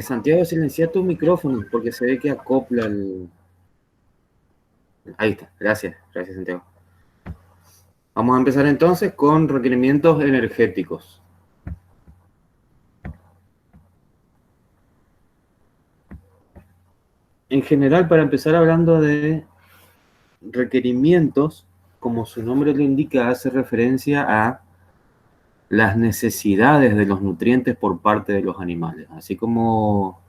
Santiago, silencia tu micrófono porque se ve que acopla el... Ahí está, gracias Santiago. Vamos a empezar entonces con requerimientos energéticos. En general, para empezar hablando de requerimientos, como su nombre lo indica, hace referencia a las necesidades de los nutrientes por parte de los animales. Así como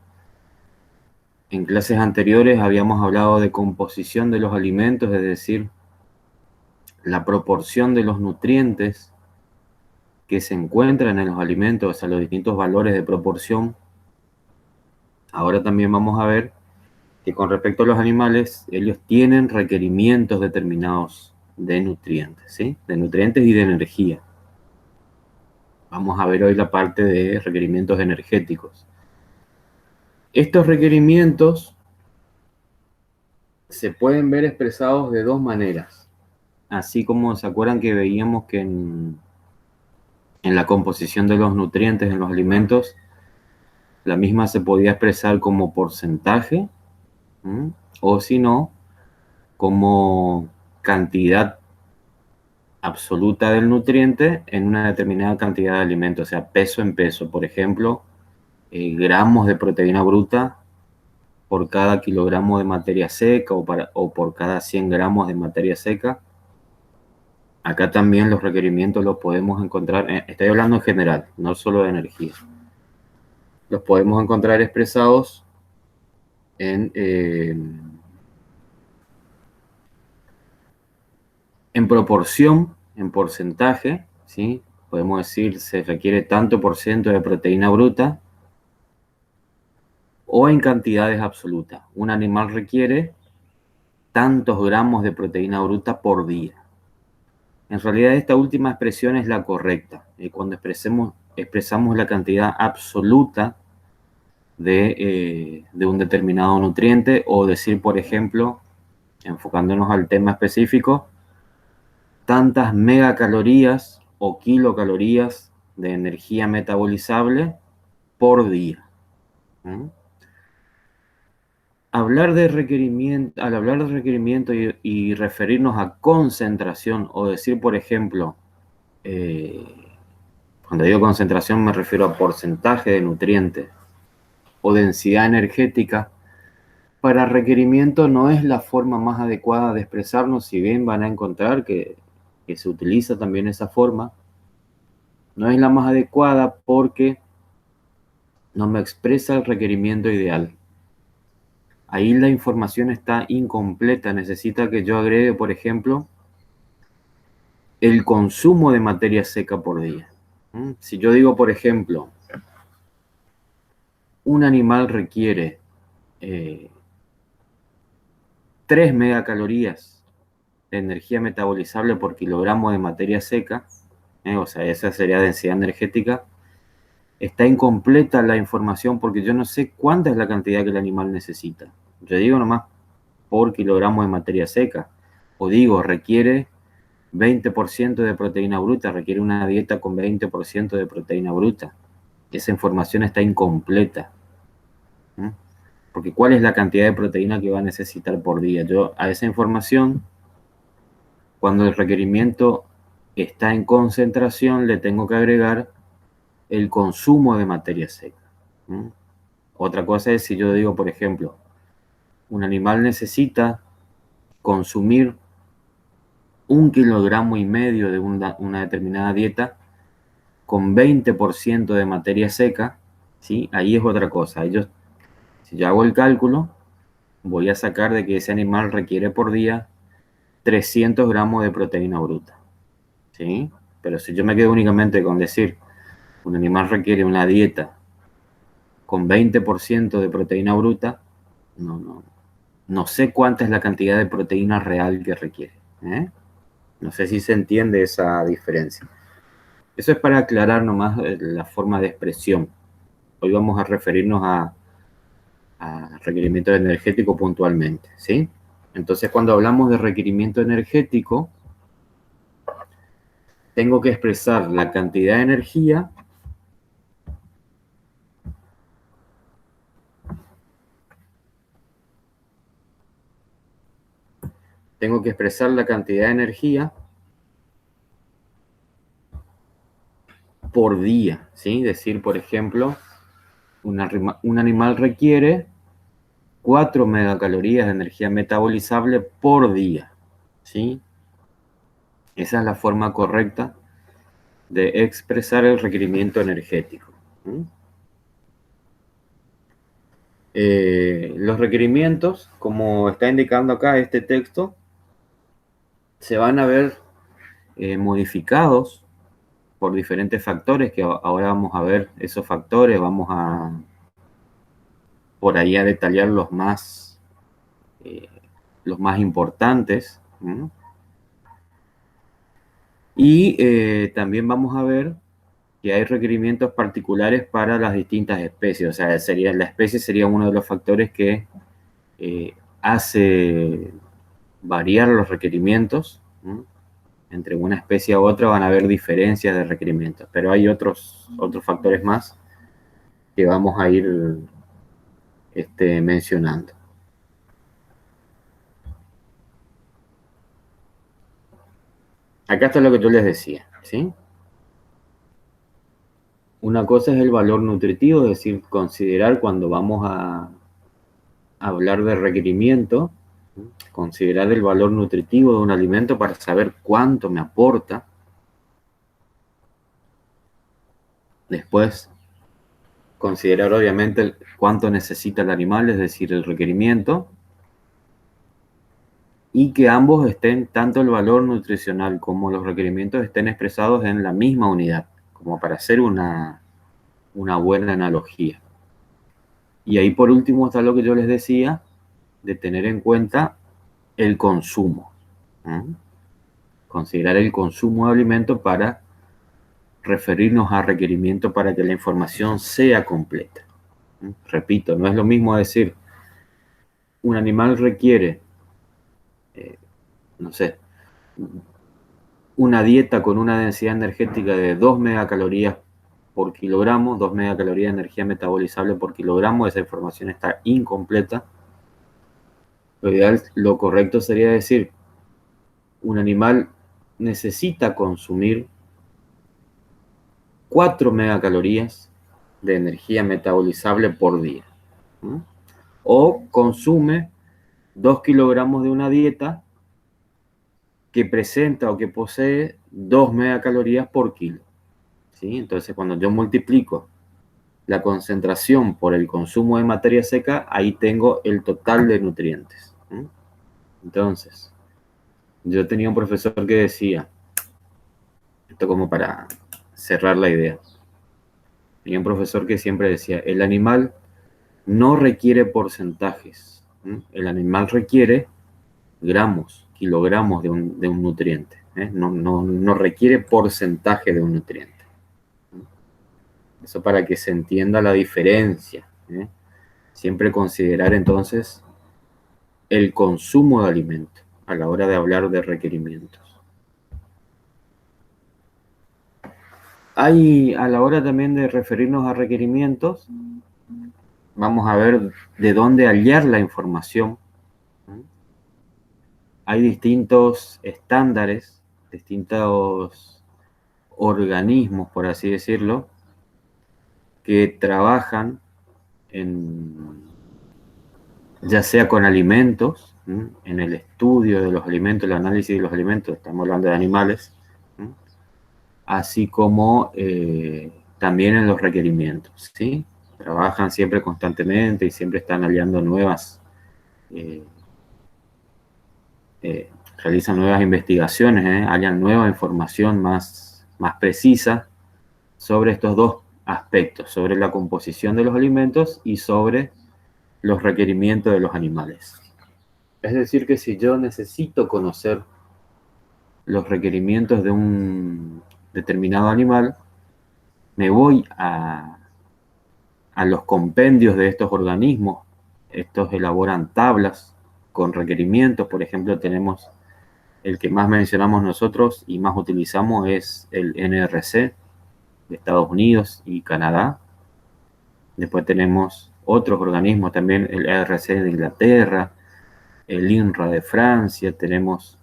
en clases anteriores habíamos hablado de composición de los alimentos, es decir, la proporción de los nutrientes que se encuentran en los alimentos, o sea, los distintos valores de proporción. Ahora también vamos a ver que con respecto a los animales, ellos tienen requerimientos determinados de nutrientes, ¿sí? De nutrientes y de energía. Vamos a ver hoy la parte de requerimientos energéticos. Estos requerimientos se pueden ver expresados de dos maneras. Así como se acuerdan que veíamos que en la composición de los nutrientes en los alimentos, la misma se podía expresar como porcentaje, o si no, como cantidad absoluta del nutriente en una determinada cantidad de alimento, o sea, peso en peso. Por ejemplo, gramos de proteína bruta por cada kilogramo de materia seca o por cada 100 gramos de materia seca. Acá también los requerimientos los podemos encontrar, estoy hablando en general, no solo de energía. Los podemos encontrar expresados en proporción, en porcentaje, ¿sí? Podemos decir se requiere tanto por ciento de proteína bruta o en cantidades absolutas. Un animal requiere tantos gramos de proteína bruta por día. En realidad esta última expresión es la correcta. Cuando expresamos la cantidad absoluta de un determinado nutriente, o decir, por ejemplo, enfocándonos al tema específico, tantas megacalorías o kilocalorías de energía metabolizable por día. Al hablar de requerimiento y referirnos a concentración, o decir, por ejemplo, cuando digo concentración me refiero a porcentaje de nutrientes o densidad energética, para requerimiento no es la forma más adecuada de expresarnos, si bien van a encontrar que se utiliza también esa forma. No es la más adecuada porque no me expresa el requerimiento ideal. Ahí la información está incompleta, necesita que yo agregue, por ejemplo, el consumo de materia seca por día. Si yo digo, por ejemplo, un animal requiere 3 megacalorías de energía metabolizable por kilogramo de materia seca, o sea, esa sería densidad energética, está incompleta la información porque yo no sé cuánta es la cantidad que el animal necesita. Yo digo nomás por kilogramo de materia seca, o digo requiere 20% de proteína bruta, requiere una dieta con 20% de proteína bruta. Esa información está incompleta. Porque ¿cuál es la cantidad de proteína que va a necesitar por día? Yo a esa información, cuando el requerimiento está en concentración, le tengo que agregar el consumo de materia seca. Otra cosa es si yo digo, por ejemplo, un animal necesita consumir 1,5 kilogramos de una determinada dieta con 20% de materia seca, ¿sí? Ahí es otra cosa. Si yo hago el cálculo, voy a sacar de que ese animal requiere por día 300 gramos de proteína bruta, ¿sí? Pero si yo me quedo únicamente con decir, un animal requiere una dieta con 20% de proteína bruta, no sé cuánta es la cantidad de proteína real que requiere. No sé si se entiende esa diferencia. Eso es para aclarar nomás la forma de expresión. Hoy vamos a referirnos a requerimiento energético puntualmente, ¿sí? Entonces, cuando hablamos de requerimiento energético, tengo que expresar la cantidad de energía tengo que expresar la cantidad de energía por día, ¿sí? Decir, por ejemplo, un animal requiere 4 megacalorías de energía metabolizable por día, ¿sí? Esa es la forma correcta de expresar el requerimiento energético. Los requerimientos, como está indicando acá este texto, se van a ver modificados por diferentes factores, que ahora vamos a ver esos factores, vamos a por ahí a detallar los más importantes. Y también vamos a ver que hay requerimientos particulares para las distintas especies. O sea, la especie sería uno de los factores que hace variar los requerimientos. Entre una especie u otra van a haber diferencias de requerimientos, pero hay otros factores más que vamos a ir mencionando. Acá está lo que yo les decía, ¿sí? Una cosa es el valor nutritivo, es decir, considerar cuando vamos a hablar de requerimiento, considerar el valor nutritivo de un alimento para saber cuánto me aporta. Después, considerar obviamente cuánto necesita el animal, es decir, el requerimiento, y que ambos estén, tanto el valor nutricional como los requerimientos, estén expresados en la misma unidad, como para hacer una buena analogía. Y ahí por último está lo que yo les decía, de tener en cuenta el consumo. Considerar el consumo de alimento para referirnos a requerimiento para que la información sea completa. Repito, no es lo mismo decir, un animal requiere, no sé, una dieta con una densidad energética de 2 megacalorías por kilogramo, 2 megacalorías de energía metabolizable por kilogramo, esa información está incompleta. Lo ideal, lo correcto sería decir, un animal necesita consumir 4 megacalorías de energía metabolizable por día. O consume 2 kilogramos de una dieta que presenta o que posee 2 megacalorías por kilo. ¿Sí? Entonces, cuando yo multiplico la concentración por el consumo de materia seca, ahí tengo el total de nutrientes. Entonces, yo tenía un profesor que decía, esto como para cerrar la idea, tenía un profesor que siempre decía, el animal no requiere porcentajes, el animal requiere gramos, kilogramos de un nutriente, no requiere porcentaje de un nutriente. Eso para que se entienda la diferencia. Siempre considerar entonces el consumo de alimento a la hora de hablar de requerimientos. Hay, a la hora también de referirnos a requerimientos, vamos a ver de dónde hallar la información. Hay distintos estándares, distintos organismos, por así decirlo, que trabajan ya sea con alimentos, en el estudio de los alimentos, el análisis de los alimentos, estamos hablando de animales, así como también en los requerimientos, ¿sí? Trabajan siempre constantemente y siempre están hallando realizan nuevas investigaciones, hallan nueva información más precisa sobre estos dos aspectos, sobre la composición de los alimentos y sobre los requerimientos de los animales. Es decir, que si yo necesito conocer los requerimientos de un determinado animal, me voy a los compendios de estos organismos. Estos elaboran tablas con requerimientos. Por ejemplo, tenemos el que más mencionamos nosotros y más utilizamos es el NRC de Estados Unidos y Canadá. Después tenemos otros organismos también, el ERC de Inglaterra, el INRA de Francia, tenemos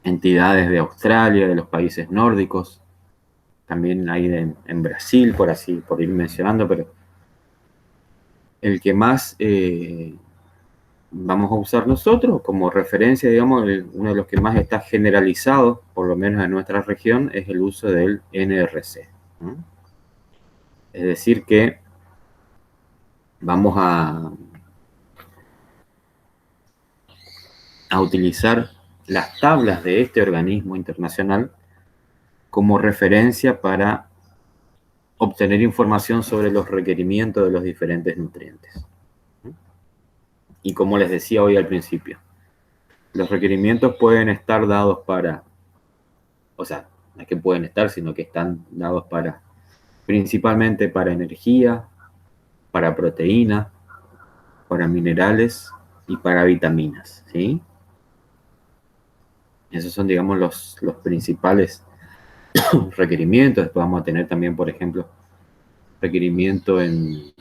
entidades de Australia, de los países nórdicos, también hay en Brasil, por ir mencionando, pero el que más vamos a usar nosotros como referencia, digamos, uno de los que más está generalizado, por lo menos en nuestra región, es el uso del NRC, ¿no? Es decir que vamos a utilizar las tablas de este organismo internacional como referencia para obtener información sobre los requerimientos de los diferentes nutrientes. Y como les decía hoy al principio, los requerimientos pueden estar dados para, o sea, no es que pueden estar, sino que están dados para, principalmente para energía, para proteína, para minerales y para vitaminas, ¿sí? Esos son, digamos, los principales requerimientos. Después vamos a tener también, por ejemplo, requerimiento en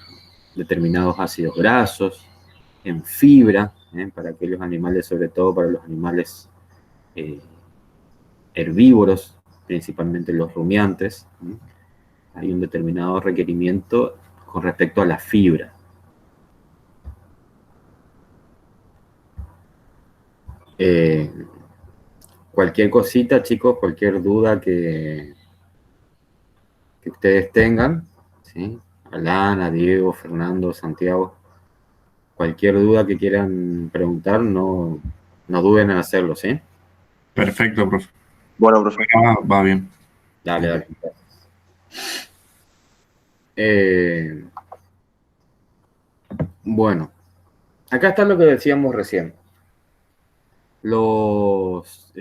determinados ácidos grasos, en fibra, para aquellos animales, sobre todo para los animales herbívoros, principalmente los rumiantes. Hay un determinado requerimiento con respecto a la fibra. Cualquier cosita, chicos, cualquier duda que ustedes tengan, ¿sí? Alana, Diego, Fernando, Santiago, cualquier duda que quieran preguntar, no duden en hacerlo, ¿sí? Perfecto, profe. Bueno, profe. Va bien. Dale. Bueno, acá está lo que decíamos recién. Los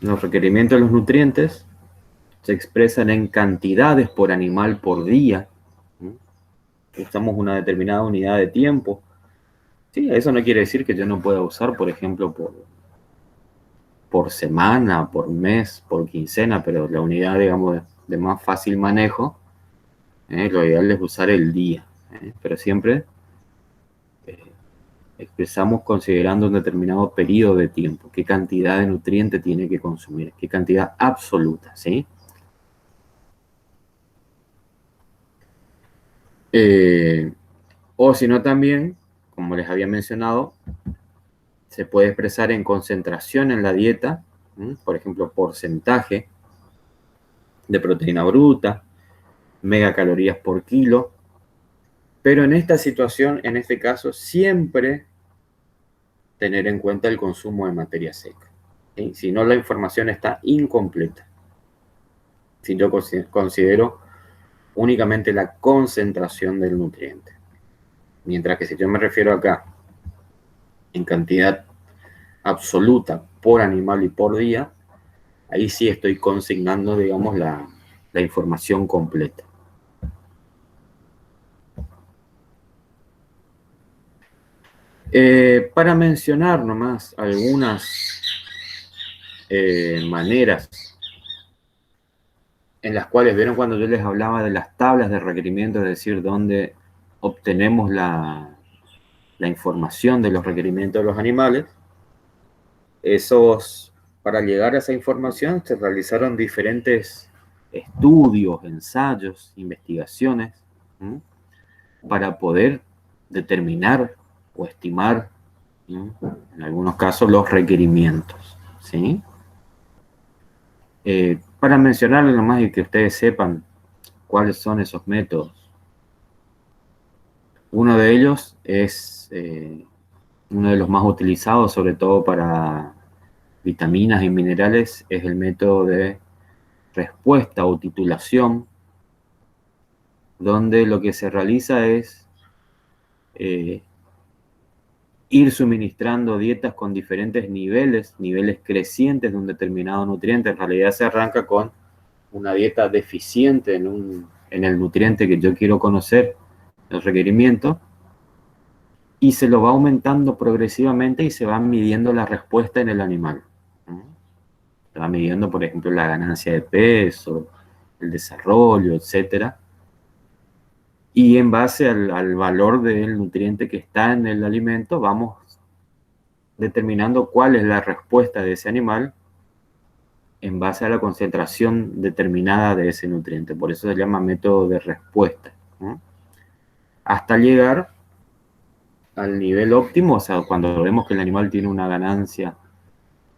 requerimientos de los nutrientes se expresan en cantidades por animal por día. Usamos una determinada unidad de tiempo. Sí, eso no quiere decir que yo no pueda usar, por ejemplo, por semana, por mes, por quincena, pero la unidad, digamos, de más fácil manejo, lo ideal es usar el día. Pero siempre expresamos considerando un determinado periodo de tiempo, qué cantidad de nutriente tiene que consumir, qué cantidad absoluta, ¿sí? O si no también, como les había mencionado, se puede expresar en concentración en la dieta, por ejemplo, porcentaje de proteína bruta, megacalorías por kilo, pero en esta situación, en este caso, siempre tener en cuenta el consumo de materia seca. ¿Sí? Si no, la información está incompleta. Si yo considero únicamente la concentración del nutriente. Mientras que si yo me refiero acá en cantidad absoluta por animal y por día, ahí sí estoy consignando, digamos, la información completa. Para mencionar nomás algunas maneras en las cuales, vieron cuando yo les hablaba de las tablas de requerimientos, es decir, dónde obtenemos la información de los requerimientos de los animales. Para llegar a esa información se realizaron diferentes estudios, ensayos, investigaciones, para poder determinar o estimar, en algunos casos, los requerimientos, ¿sí? Para mencionarles nomás y que ustedes sepan cuáles son esos métodos. Uno de ellos es uno de los más utilizados, sobre todo para vitaminas y minerales, es el método de respuesta o titulación, donde lo que se realiza es ir suministrando dietas con diferentes niveles crecientes de un determinado nutriente. En realidad se arranca con una dieta deficiente en el nutriente que yo quiero conocer, el requerimiento, y se lo va aumentando progresivamente y se va midiendo la respuesta en el animal. Se va midiendo, por ejemplo, la ganancia de peso, el desarrollo, etc. Y en base al valor del nutriente que está en el alimento, vamos determinando cuál es la respuesta de ese animal en base a la concentración determinada de ese nutriente. Por eso se llama método de respuesta, ¿no? Hasta llegar al nivel óptimo, o sea, cuando vemos que el animal tiene una ganancia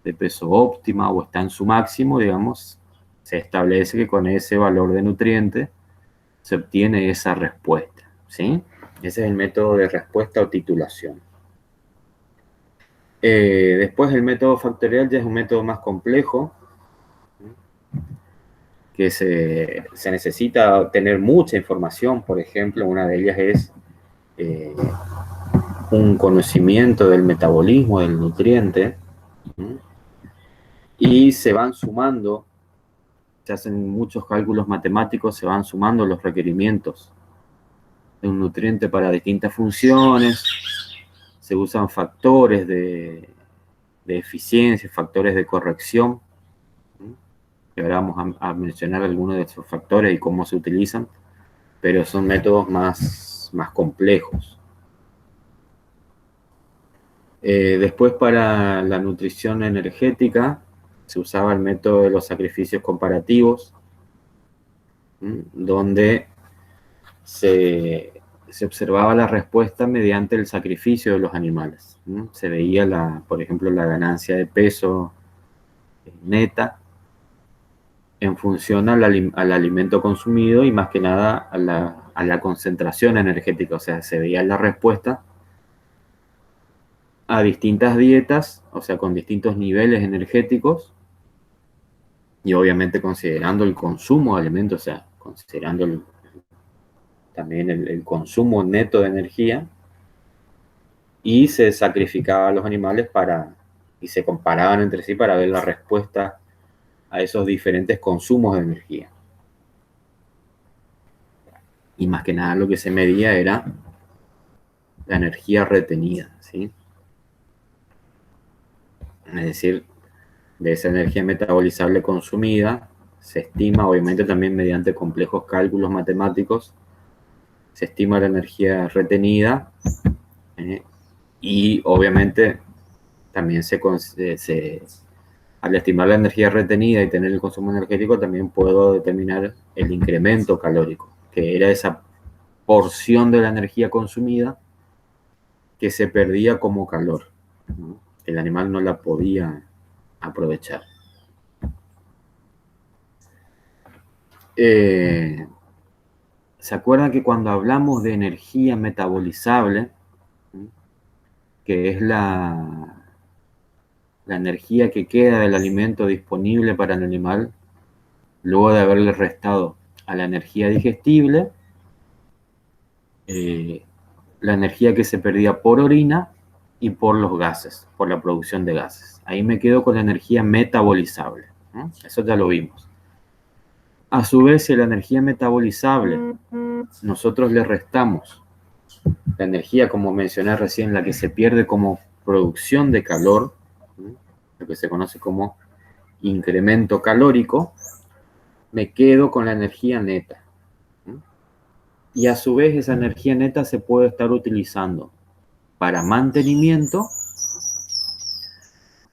de peso óptima o está en su máximo, digamos, se establece que con ese valor de nutriente se obtiene esa respuesta, ¿sí? Ese es el método de respuesta o titulación. Después el método factorial ya es un método más complejo, que se necesita tener mucha información. Por ejemplo, una de ellas es un conocimiento del metabolismo del nutriente, y se van sumando, se hacen muchos cálculos matemáticos, se van sumando los requerimientos de un nutriente para distintas funciones, se usan factores de eficiencia, factores de corrección, que ahora vamos a mencionar algunos de esos factores y cómo se utilizan, pero son métodos más complejos. Después, para la nutrición energética, se usaba el método de los sacrificios comparativos, donde se observaba la respuesta mediante el sacrificio de los animales. Se veía, por ejemplo, la ganancia de peso neta en función al alimento consumido y más que nada a la concentración energética. O sea, se veía la respuesta a distintas dietas, o sea, con distintos niveles energéticos, y obviamente considerando el consumo de alimentos, o sea, considerando también el consumo neto de energía, y se sacrificaba a los animales y se comparaban entre sí para ver la respuesta a esos diferentes consumos de energía. Y más que nada lo que se medía era la energía retenida, ¿sí? Es decir, de esa energía metabolizable consumida, se estima, obviamente también mediante complejos cálculos matemáticos, se estima la energía retenida, y obviamente también al estimar la energía retenida y tener el consumo energético, también puedo determinar el incremento calórico, que era esa porción de la energía consumida que se perdía como calor, ¿no? El animal no la podía aprovechar. ¿Se acuerdan que cuando hablamos de energía metabolizable, que es la energía que queda del alimento disponible para el animal luego de haberle restado a la energía digestible, la energía que se perdía por orina y por los gases, por la producción de gases? Ahí me quedo con la energía metabolizable, ¿no? Eso ya lo vimos. A su vez, si a la energía metabolizable nosotros le restamos la energía, como mencioné recién, la que se pierde como producción de calor, lo que se conoce como incremento calórico, me quedo con la energía neta. Y a su vez esa energía neta se puede estar utilizando para mantenimiento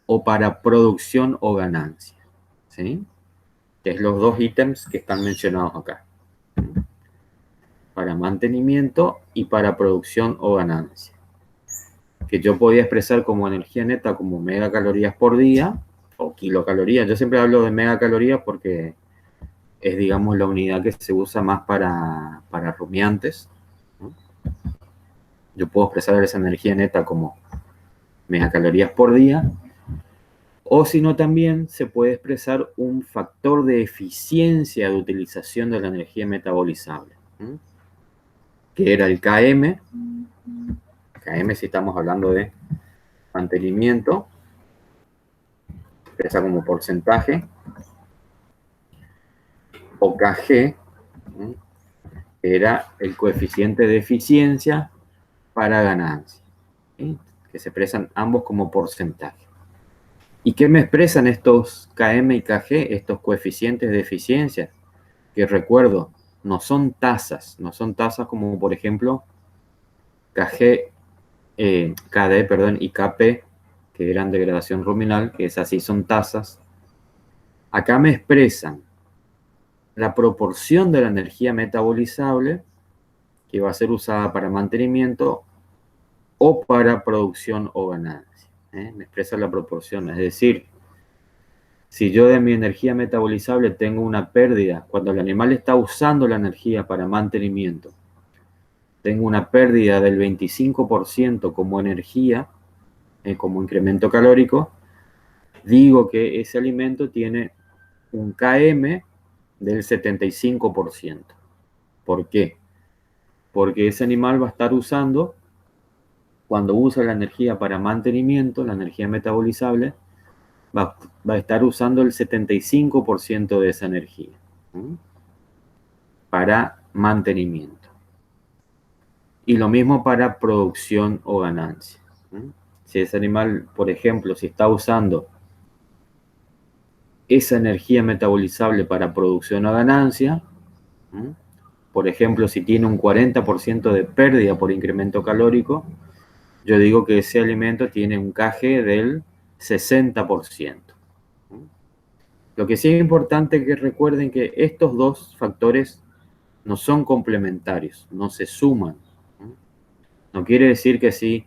o para producción o ganancia, ¿sí? Que es los dos ítems que están mencionados acá. Para mantenimiento y para producción o ganancia. Que yo podía expresar como energía neta como megacalorías por día o kilocalorías. Yo siempre hablo de megacalorías porque es, digamos, la unidad que se usa más para rumiantes, ¿no? Yo puedo expresar esa energía neta como megacalorías por día, o si no, también se puede expresar un factor de eficiencia de utilización de la energía metabolizable, ¿no? Que era el KM. KM, si estamos hablando de mantenimiento, expresa como porcentaje, o KG, ¿no? Era el coeficiente de eficiencia para ganancia, ¿sí? Que se expresan ambos como porcentaje. ¿Y qué me expresan estos KM y KG, estos coeficientes de eficiencia? Que recuerdo, no son tasas como por ejemplo KG, KD, perdón, y KP, que eran degradación ruminal, que es así, son tasas. Acá me expresan la proporción de la energía metabolizable que va a ser usada para mantenimiento o para producción o ganancia. Me expresa la proporción, es decir, si yo de mi energía metabolizable tengo una pérdida, cuando el animal está usando la energía para mantenimiento, tengo una pérdida del 25% como energía, como incremento calórico, digo que ese alimento tiene un KM del 75%. ¿Por qué? Porque ese animal va a estar usando, cuando usa la energía para mantenimiento, la energía metabolizable, va a estar usando el 75% de esa energía para mantenimiento. Y lo mismo para producción o ganancia. Si ese animal, por ejemplo, si está usando esa energía metabolizable para producción o ganancia, por ejemplo, si tiene un 40% de pérdida por incremento calórico, yo digo que ese alimento tiene un KG del 60%. Lo que sí es importante es que recuerden que estos dos factores no son complementarios, no se suman. No quiere decir que si,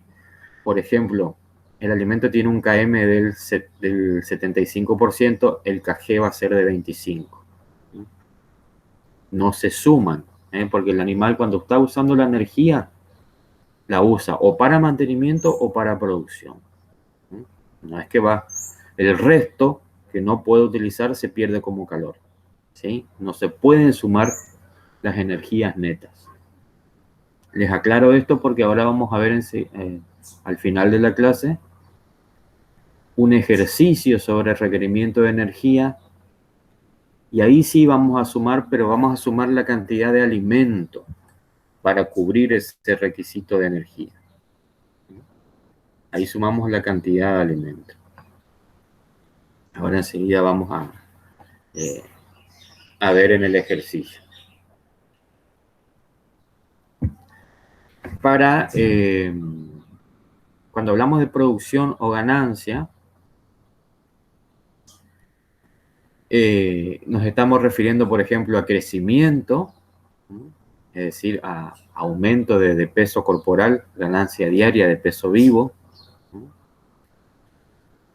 por ejemplo, el alimento tiene un KM del 75%, el KG va a ser de 25%. No se suman, porque el animal cuando está usando la energía, la usa o para mantenimiento o para producción. No es que va, el resto que no puede utilizar se pierde como calor. ¿Sí? No se pueden sumar las energías netas. Les aclaro esto porque ahora vamos a ver al final de la clase un ejercicio sobre requerimiento de energía y ahí sí vamos a sumar, pero vamos a sumar la cantidad de alimento para cubrir ese requisito de energía. Ahí sumamos la cantidad de alimento. Ahora enseguida vamos a ver en el ejercicio. Cuando hablamos de producción o ganancia, nos estamos refiriendo, por ejemplo, a crecimiento, es decir, a aumento de peso corporal, ganancia diaria de peso vivo.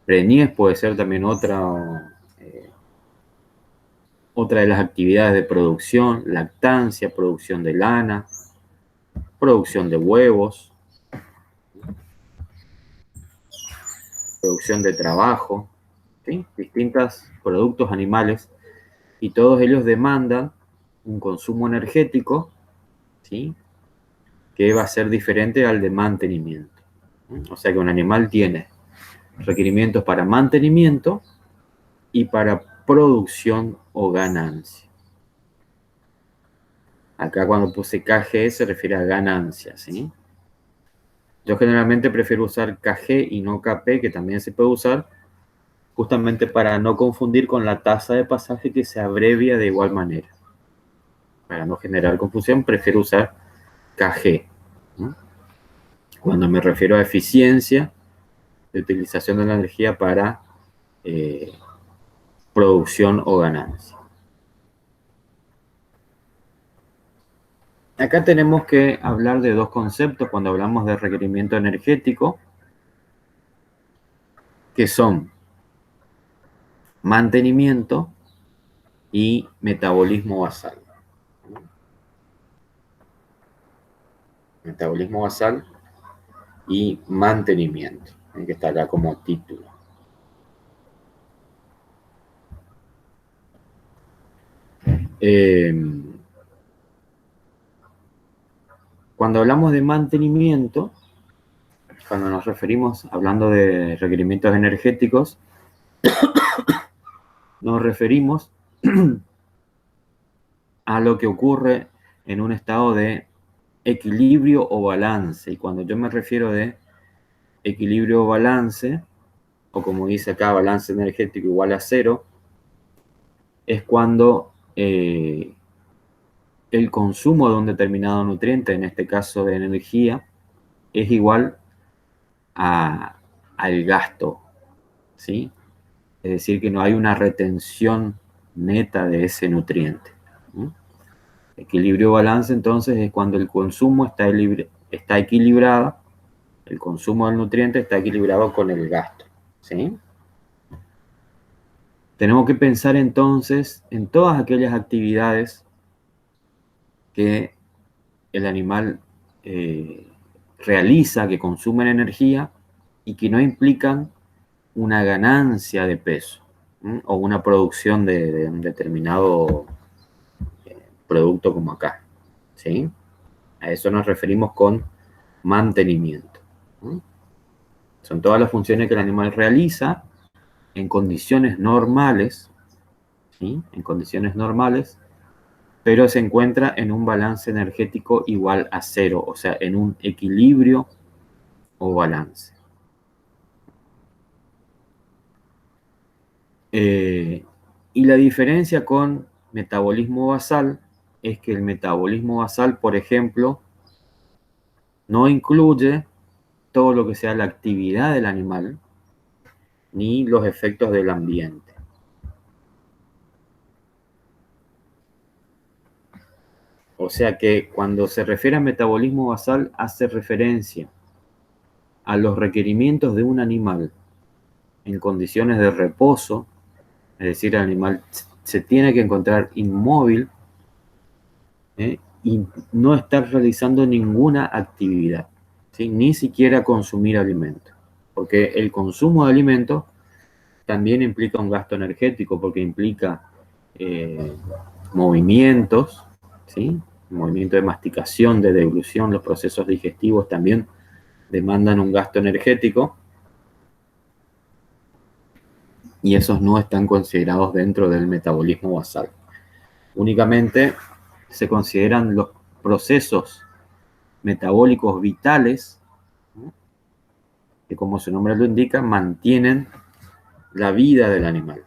Preñez puede ser también otra de las actividades de producción, lactancia, producción de lana, producción de huevos, producción de trabajo, ¿sí? Distintos productos animales, y todos ellos demandan un consumo energético, ¿sí? Que va a ser diferente al de mantenimiento. O sea que un animal tiene requerimientos para mantenimiento y para producción o ganancia. Acá cuando puse KG se refiere a ganancia, ¿sí? Yo generalmente prefiero usar KG y no KP, que también se puede usar, justamente para no confundir con la tasa de pasaje que se abrevia de igual manera. Para no generar confusión, prefiero usar KG. Cuando me refiero a eficiencia de utilización de la energía para producción o ganancia. Acá tenemos que hablar de dos conceptos cuando hablamos de requerimiento energético, que son mantenimiento y metabolismo basal. Metabolismo basal y mantenimiento, que está acá como título. Cuando hablamos de mantenimiento, cuando nos referimos, hablando de requerimientos energéticos, nos referimos a lo que ocurre en un estado de equilibrio o balance. Y cuando yo me refiero de equilibrio o balance, o como dice acá, balance energético igual a cero, es cuando el consumo de un determinado nutriente, en este caso de energía, es igual al gasto, ¿sí? Es decir, que no hay una retención neta de ese nutriente. ¿Mm? Equilibrio balance, entonces, es cuando el consumo está equilibrado, el consumo del nutriente está equilibrado con el gasto, ¿sí? Tenemos que pensar entonces en todas aquellas actividades que el animal realiza, que consumen energía y que no implican una ganancia de peso, ¿m? O una producción de un determinado producto como acá, ¿sí? A eso nos referimos con mantenimiento. ¿M? Son todas las funciones que el animal realiza en condiciones normales, ¿sí? En condiciones normales, pero se encuentra en un balance energético igual a cero, o sea, en un equilibrio o balance. Y la diferencia con metabolismo basal es que el metabolismo basal, por ejemplo, no incluye todo lo que sea la actividad del animal ni los efectos del ambiente. O sea que cuando se refiere a metabolismo basal hace referencia a los requerimientos de un animal en condiciones de reposo, es decir, el animal se tiene que encontrar inmóvil, y no estar realizando ninguna actividad, ¿sí? Ni siquiera consumir alimentos, porque el consumo de alimentos también implica un gasto energético, porque implica eh, movimientos, ¿sí? Movimiento de masticación, de deglución, los procesos digestivos también demandan un gasto energético y esos no están considerados dentro del metabolismo basal. Únicamente se consideran los procesos metabólicos vitales, ¿no? Que como su nombre lo indica, mantienen la vida del animal.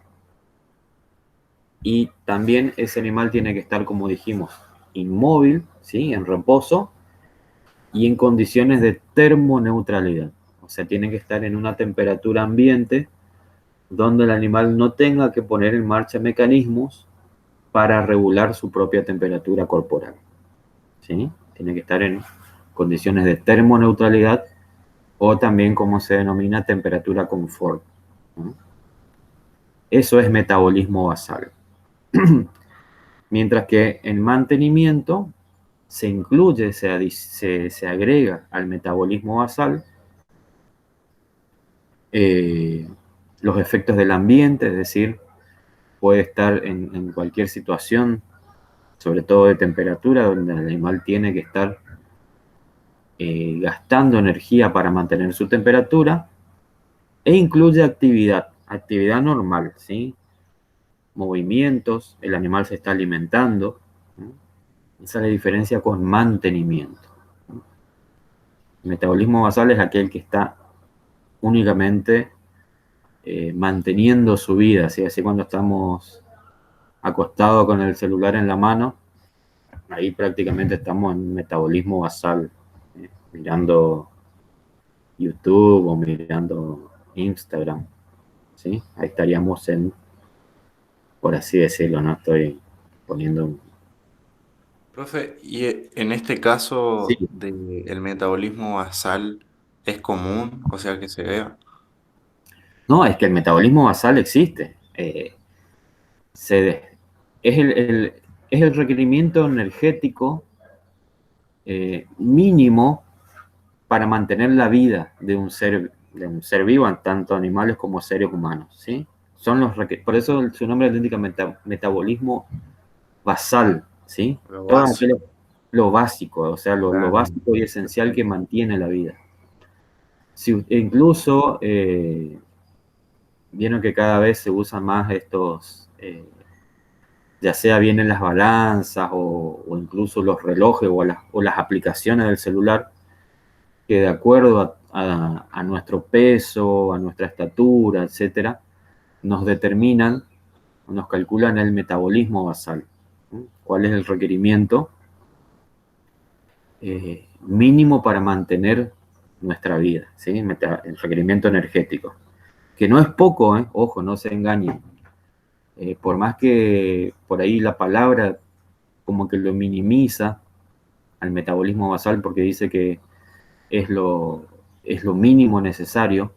Y también ese animal tiene que estar, como dijimos, inmóvil, ¿sí? En reposo y en condiciones de termoneutralidad. O sea, tiene que estar en una temperatura ambiente donde el animal no tenga que poner en marcha mecanismos para regular su propia temperatura corporal, ¿sí? Tiene que estar en condiciones de termoneutralidad o también como se denomina temperatura confort, ¿no? Eso es metabolismo basal. Mientras que en mantenimiento se incluye, se agrega al metabolismo basal eh, los efectos del ambiente, es decir, puede estar en cualquier situación, sobre todo de temperatura, donde el animal tiene que estar gastando energía para mantener su temperatura, e incluye actividad normal, ¿sí? Movimientos, el animal se está alimentando, ¿no? Esa es la diferencia con mantenimiento. El metabolismo basal es aquel que está únicamente manteniendo su vida, ¿sí? Así cuando estamos acostados con el celular en la mano, ahí prácticamente estamos en metabolismo basal, mirando YouTube o mirando Instagram, ¿sí? Ahí estaríamos en, por así decirlo, no estoy poniendo un... Profe, y en este Sí, caso del metabolismo basal es común, o sea que se vea. no, es que el metabolismo basal existe. Se, es, es el requerimiento energético mínimo para mantener la vida de un ser vivo, tanto animales como seres humanos, ¿sí? Son por eso su nombre es metabolismo basal, ¿sí? Lo Todo básico. aquello, lo básico, o sea, lo Claro, básico y esencial que perfecto. mantiene la vida. Si, incluso vieron que cada vez se usan más estos, ya sea bien en las balanzas o incluso los relojes o las aplicaciones del celular, que de acuerdo a nuestro peso, a nuestra estatura, etcétera, nos determinan, nos calculan el metabolismo basal. ¿Cuál es el requerimiento mínimo para mantener nuestra vida? ¿Sí? El requerimiento energético. Que no es poco, ojo, no se engañen. Por más que por ahí la palabra como que lo minimiza al metabolismo basal porque dice que es lo mínimo necesario,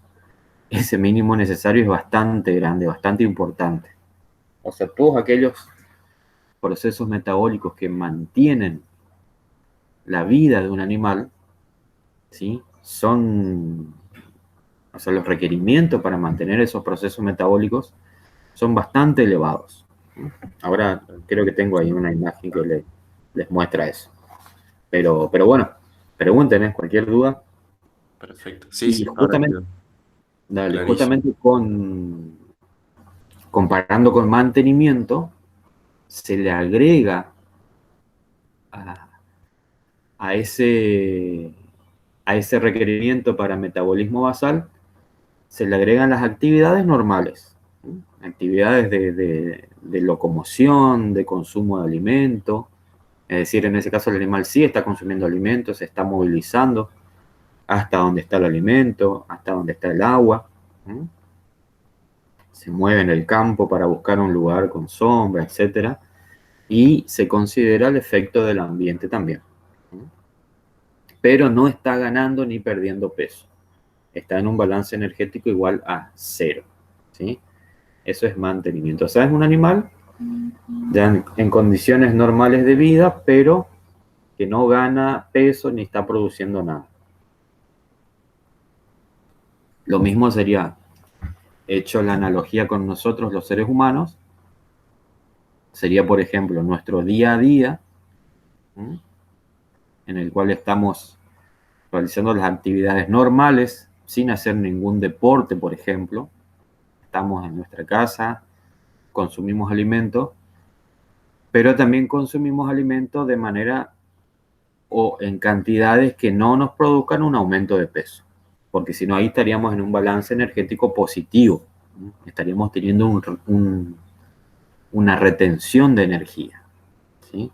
ese mínimo necesario es bastante grande, bastante importante. O sea, todos aquellos procesos metabólicos que mantienen la vida de un animal, ¿sí? O sea, los requerimientos para mantener esos procesos metabólicos son bastante elevados. Ahora creo que tengo ahí una imagen que les muestra eso. Pero bueno, pregúntenme cualquier duda. Perfecto. Sí, Y sí, ahora justamente, quedó dale, clarísimo. justamente comparando con mantenimiento, se le agrega a, a ese, a ese requerimiento para metabolismo basal, se le agregan las actividades normales, ¿sí? Actividades de locomoción, de consumo de alimento, es decir, en ese caso el animal sí está consumiendo alimentos, se está movilizando hasta donde está el alimento, hasta donde está el agua, ¿sí? Se mueve en el campo para buscar un lugar con sombra, etcétera, y se considera el efecto del ambiente también, ¿sí? Pero no está ganando ni perdiendo peso, está en un balance energético igual a cero, ¿sí? Eso es mantenimiento. O sea, es un animal ya en condiciones normales de vida, pero que no gana peso ni está produciendo nada. Lo mismo sería hecho la analogía con nosotros los seres humanos, sería por ejemplo nuestro día a día, ¿sí? En el cual estamos realizando las actividades normales sin hacer ningún deporte, por ejemplo. Estamos en nuestra casa, consumimos alimentos, pero también consumimos alimentos de manera o en cantidades que no nos produzcan un aumento de peso, porque si no ahí estaríamos en un balance energético positivo, ¿no? Estaríamos teniendo una retención de energía, ¿sí?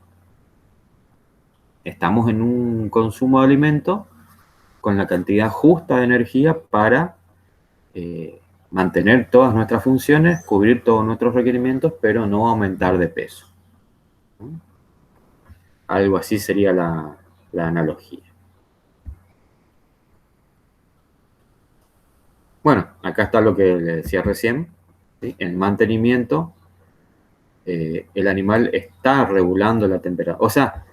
Estamos en un consumo de alimentos con la cantidad justa de energía para mantener todas nuestras funciones, cubrir todos nuestros requerimientos, pero no aumentar de peso, ¿no? Algo así sería la analogía. Bueno, acá está lo que le decía recién, ¿sí? En mantenimiento, el animal está regulando la temperatura. O sea,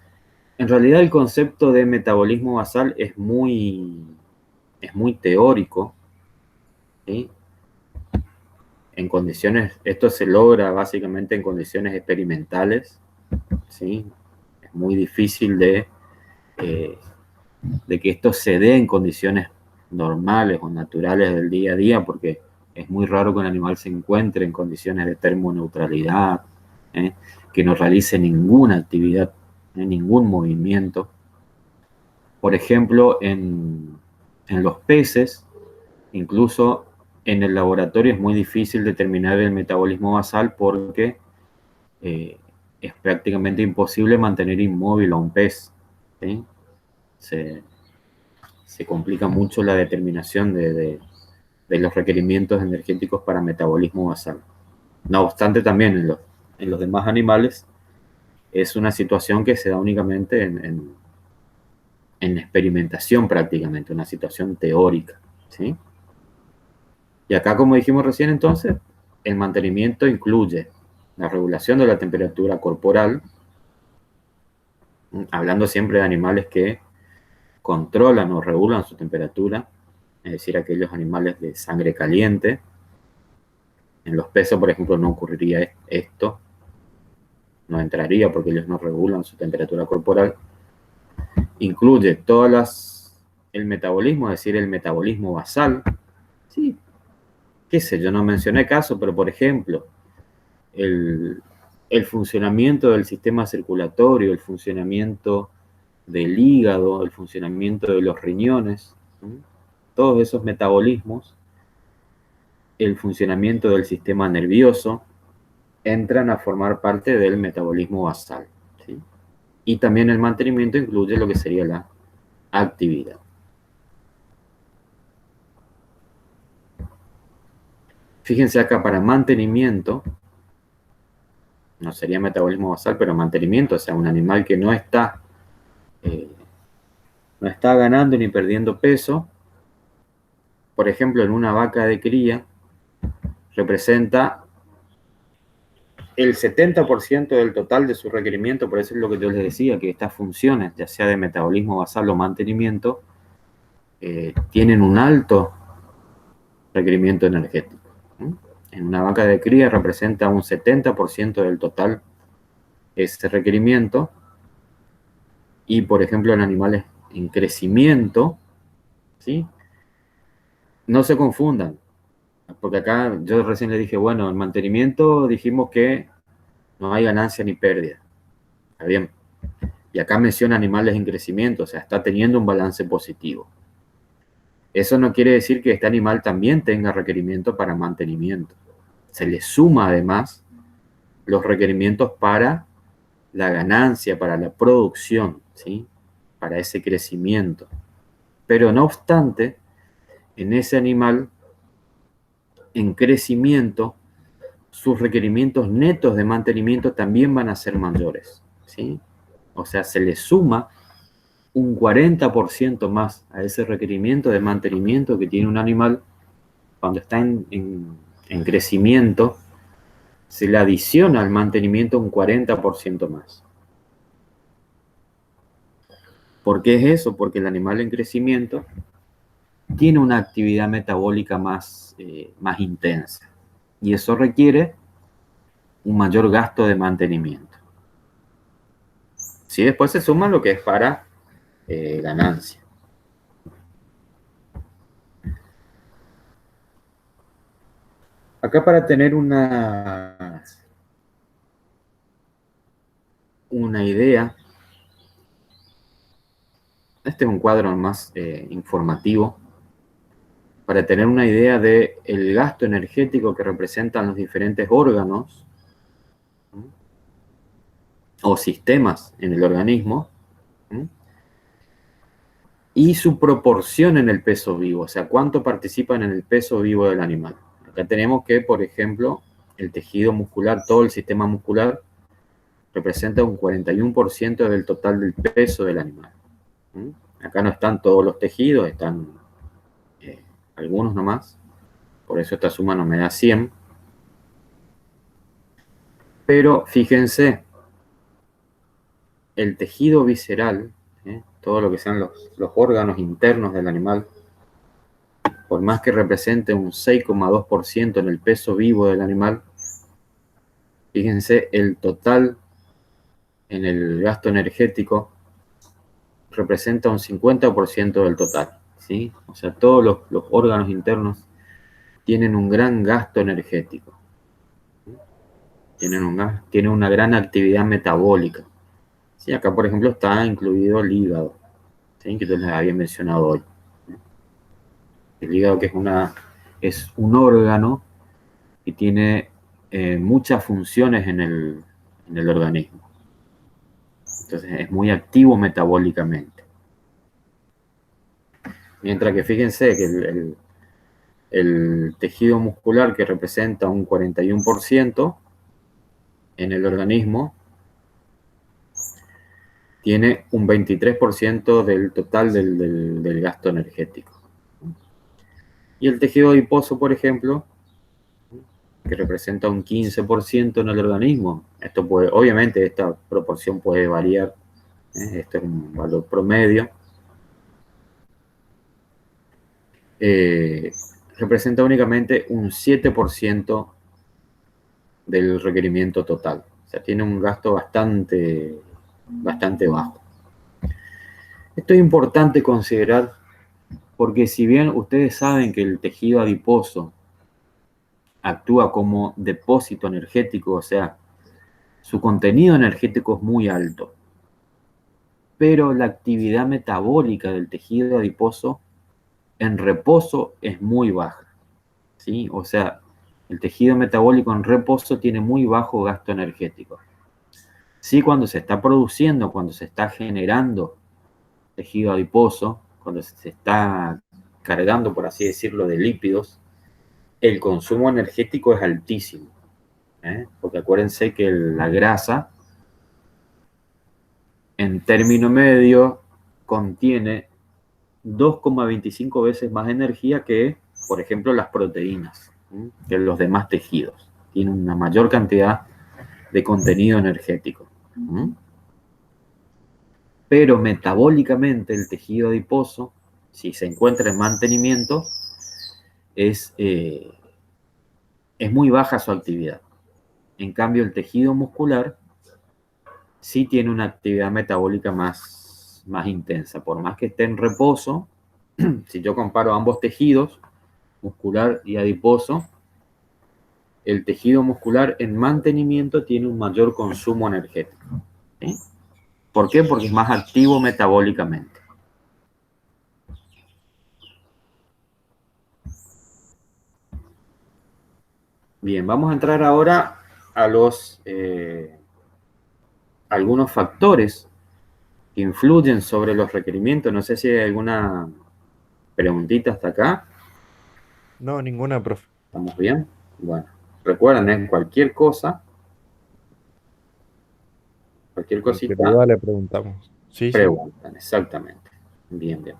en realidad el concepto de metabolismo basal es muy teórico, ¿sí? En condiciones, esto se logra básicamente en condiciones experimentales, ¿sí? Es muy difícil eh, de que esto se dé en condiciones normales o naturales del día a día, porque es muy raro que un animal se encuentre en condiciones de termoneutralidad, ¿eh? Que no realice ninguna actividad, ningún movimiento. Por ejemplo, en los peces, incluso en el laboratorio es muy difícil determinar el metabolismo basal porque es prácticamente imposible mantener inmóvil a un pez, ¿sí? Se, se complica mucho la determinación de los requerimientos energéticos para metabolismo basal. No obstante, también en los demás animales es una situación que se da únicamente en experimentación prácticamente, una situación teórica, ¿sí? Y acá, como dijimos recién entonces, el mantenimiento incluye la regulación de la temperatura corporal, hablando siempre de animales que controlan o regulan su temperatura, es decir, aquellos animales de sangre caliente. En los peces, por ejemplo, no ocurriría esto, no entraría porque ellos no regulan su temperatura corporal. Incluye el metabolismo, es decir, el metabolismo basal. Sí, qué sé, yo no mencioné caso, pero por ejemplo, el, el funcionamiento del sistema circulatorio, el funcionamiento del hígado, el funcionamiento de los riñones, ¿sí? Todos esos metabolismos, el funcionamiento del sistema nervioso, entran a formar parte del metabolismo basal, ¿sí? Y también el mantenimiento incluye lo que sería la actividad. Fíjense acá, para mantenimiento, no sería metabolismo basal, pero mantenimiento, o sea, un animal que no está ganando ni perdiendo peso, por ejemplo, en una vaca de cría, representa el 70% del total de su requerimiento. Por eso es lo que yo les decía, que estas funciones, ya sea de metabolismo basal o mantenimiento, tienen un alto requerimiento energético. En una vaca de cría representa un 70% del total ese requerimiento, y por ejemplo en animales en crecimiento, ¿sí? No se confundan, porque acá yo recién le dije, bueno, en mantenimiento dijimos que no hay ganancia ni pérdida, está bien, y acá menciona animales en crecimiento, o sea, está teniendo un balance positivo. Eso no quiere decir que este animal también tenga requerimiento para mantenimiento. Se le suma además los requerimientos para la ganancia, para la producción, ¿sí? Para ese crecimiento. Pero no obstante, en ese animal en crecimiento, sus requerimientos netos de mantenimiento también van a ser mayores, ¿sí? O sea, se le suma un 40% más a ese requerimiento de mantenimiento que tiene un animal cuando está en crecimiento, se le adiciona al mantenimiento un 40% más. ¿Por qué es eso? Porque el animal en crecimiento tiene una actividad metabólica más intensa, y eso requiere un mayor gasto de mantenimiento. Sí, después se suma lo que es para ganancia. Acá para tener una idea, este es un cuadro más informativo, para tener una idea del gasto energético que representan los diferentes órganos, ¿sí? O sistemas en el organismo, ¿sí? Y su proporción en el peso vivo, o sea, cuánto participan en el peso vivo del animal. Acá tenemos que, por ejemplo, el tejido muscular, todo el sistema muscular, representa un 41% del total del peso del animal. Acá no están todos los tejidos, están algunos nomás, por eso esta suma no me da 100. Pero fíjense, el tejido visceral, todo lo que sean los órganos internos del animal, por más que represente un 6,2% en el peso vivo del animal, fíjense, el total en el gasto energético representa un 50% del total, ¿sí? O sea, todos los órganos internos tienen un gran gasto energético, tienen una gran actividad metabólica. Sí, acá, por ejemplo, está incluido el hígado, ¿sí? Que yo les había mencionado hoy. El hígado, que es un órgano que tiene muchas funciones en el organismo. Entonces es muy activo metabólicamente. Mientras que fíjense que el tejido muscular, que representa un 41% en el organismo, tiene un 23% del total del gasto energético. Y el tejido adiposo, por ejemplo, que representa un 15% en el organismo. Esto obviamente esta proporción puede variar, esto es un valor promedio. Representa únicamente un 7% del requerimiento total. O sea, tiene un gasto bastante bajo. Esto es importante considerar porque si bien ustedes saben que el tejido adiposo actúa como depósito energético, o sea, su contenido energético es muy alto, pero la actividad metabólica del tejido adiposo en reposo es muy baja, ¿sí? O sea, El tejido metabólico en reposo tiene muy bajo gasto energético. Sí, cuando se está produciendo, cuando se está generando tejido adiposo, cuando se está cargando, por así decirlo, de lípidos, el consumo energético es altísimo. Porque acuérdense que la grasa, en término medio, contiene 2,25 veces más energía que, por ejemplo, las proteínas, que los demás tejidos. Tiene una mayor cantidad de contenido energético. Pero metabólicamente el tejido adiposo, si se encuentra en mantenimiento, es, eh, es muy baja su actividad. En cambio, el tejido muscular sí tiene una actividad metabólica más intensa. Por más que esté en reposo, si yo comparo ambos tejidos, muscular y adiposo, el tejido muscular en mantenimiento tiene un mayor consumo energético. ¿Sí? ¿Por qué? Porque es más activo metabólicamente. Bien, vamos a entrar ahora a algunos factores que influyen sobre los requerimientos. No sé si hay alguna preguntita hasta acá. No, ninguna, profe. ¿Estamos bien? Bueno, recuerden, en cualquier Cualquier cosita, duda le preguntamos. Sí, sí. preguntan, exactamente. Bien, bien.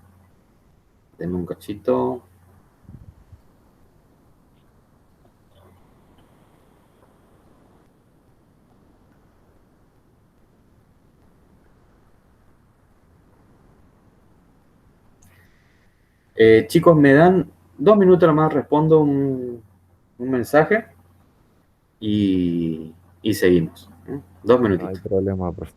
Denme un cachito. Chicos, me dan 2 minutos nomás, respondo un mensaje y seguimos. 2 No hay minutitos. problema, profe.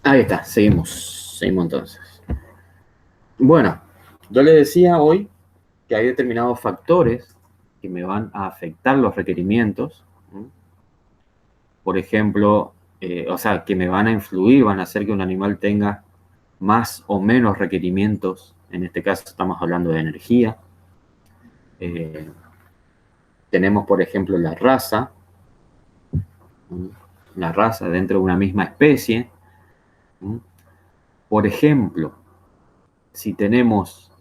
Ahí está, seguimos entonces. Bueno, yo les decía hoy que hay determinados factores que me van a afectar los requerimientos. Por ejemplo, o sea, que me van a influir, van a hacer que un animal tenga más o menos requerimientos. En este caso estamos hablando de energía. Tenemos, por ejemplo, la raza dentro de una misma especie. Por ejemplo, si tenemos,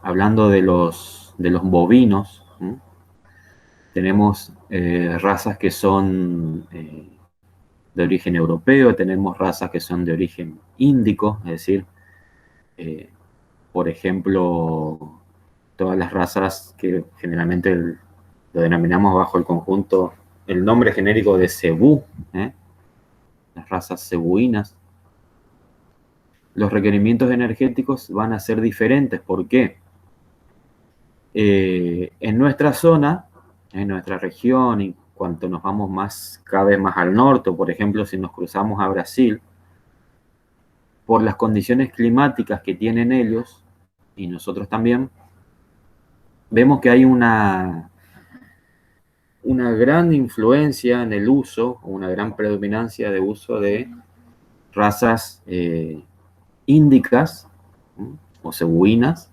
hablando de los bovinos, tenemos razas que son de origen europeo, tenemos razas que son de origen índico, es decir, eh, por ejemplo, todas las razas que generalmente lo denominamos bajo el conjunto, el nombre genérico de cebú, las razas cebuinas, los requerimientos energéticos van a ser diferentes. ¿Por qué? En nuestra zona, en nuestra región, y cuanto nos vamos cada vez más al norte, por ejemplo, si nos cruzamos a Brasil, por las condiciones climáticas que tienen ellos, y nosotros también, vemos que hay una gran influencia en el uso, una gran predominancia de uso de razas índicas o cebuinas,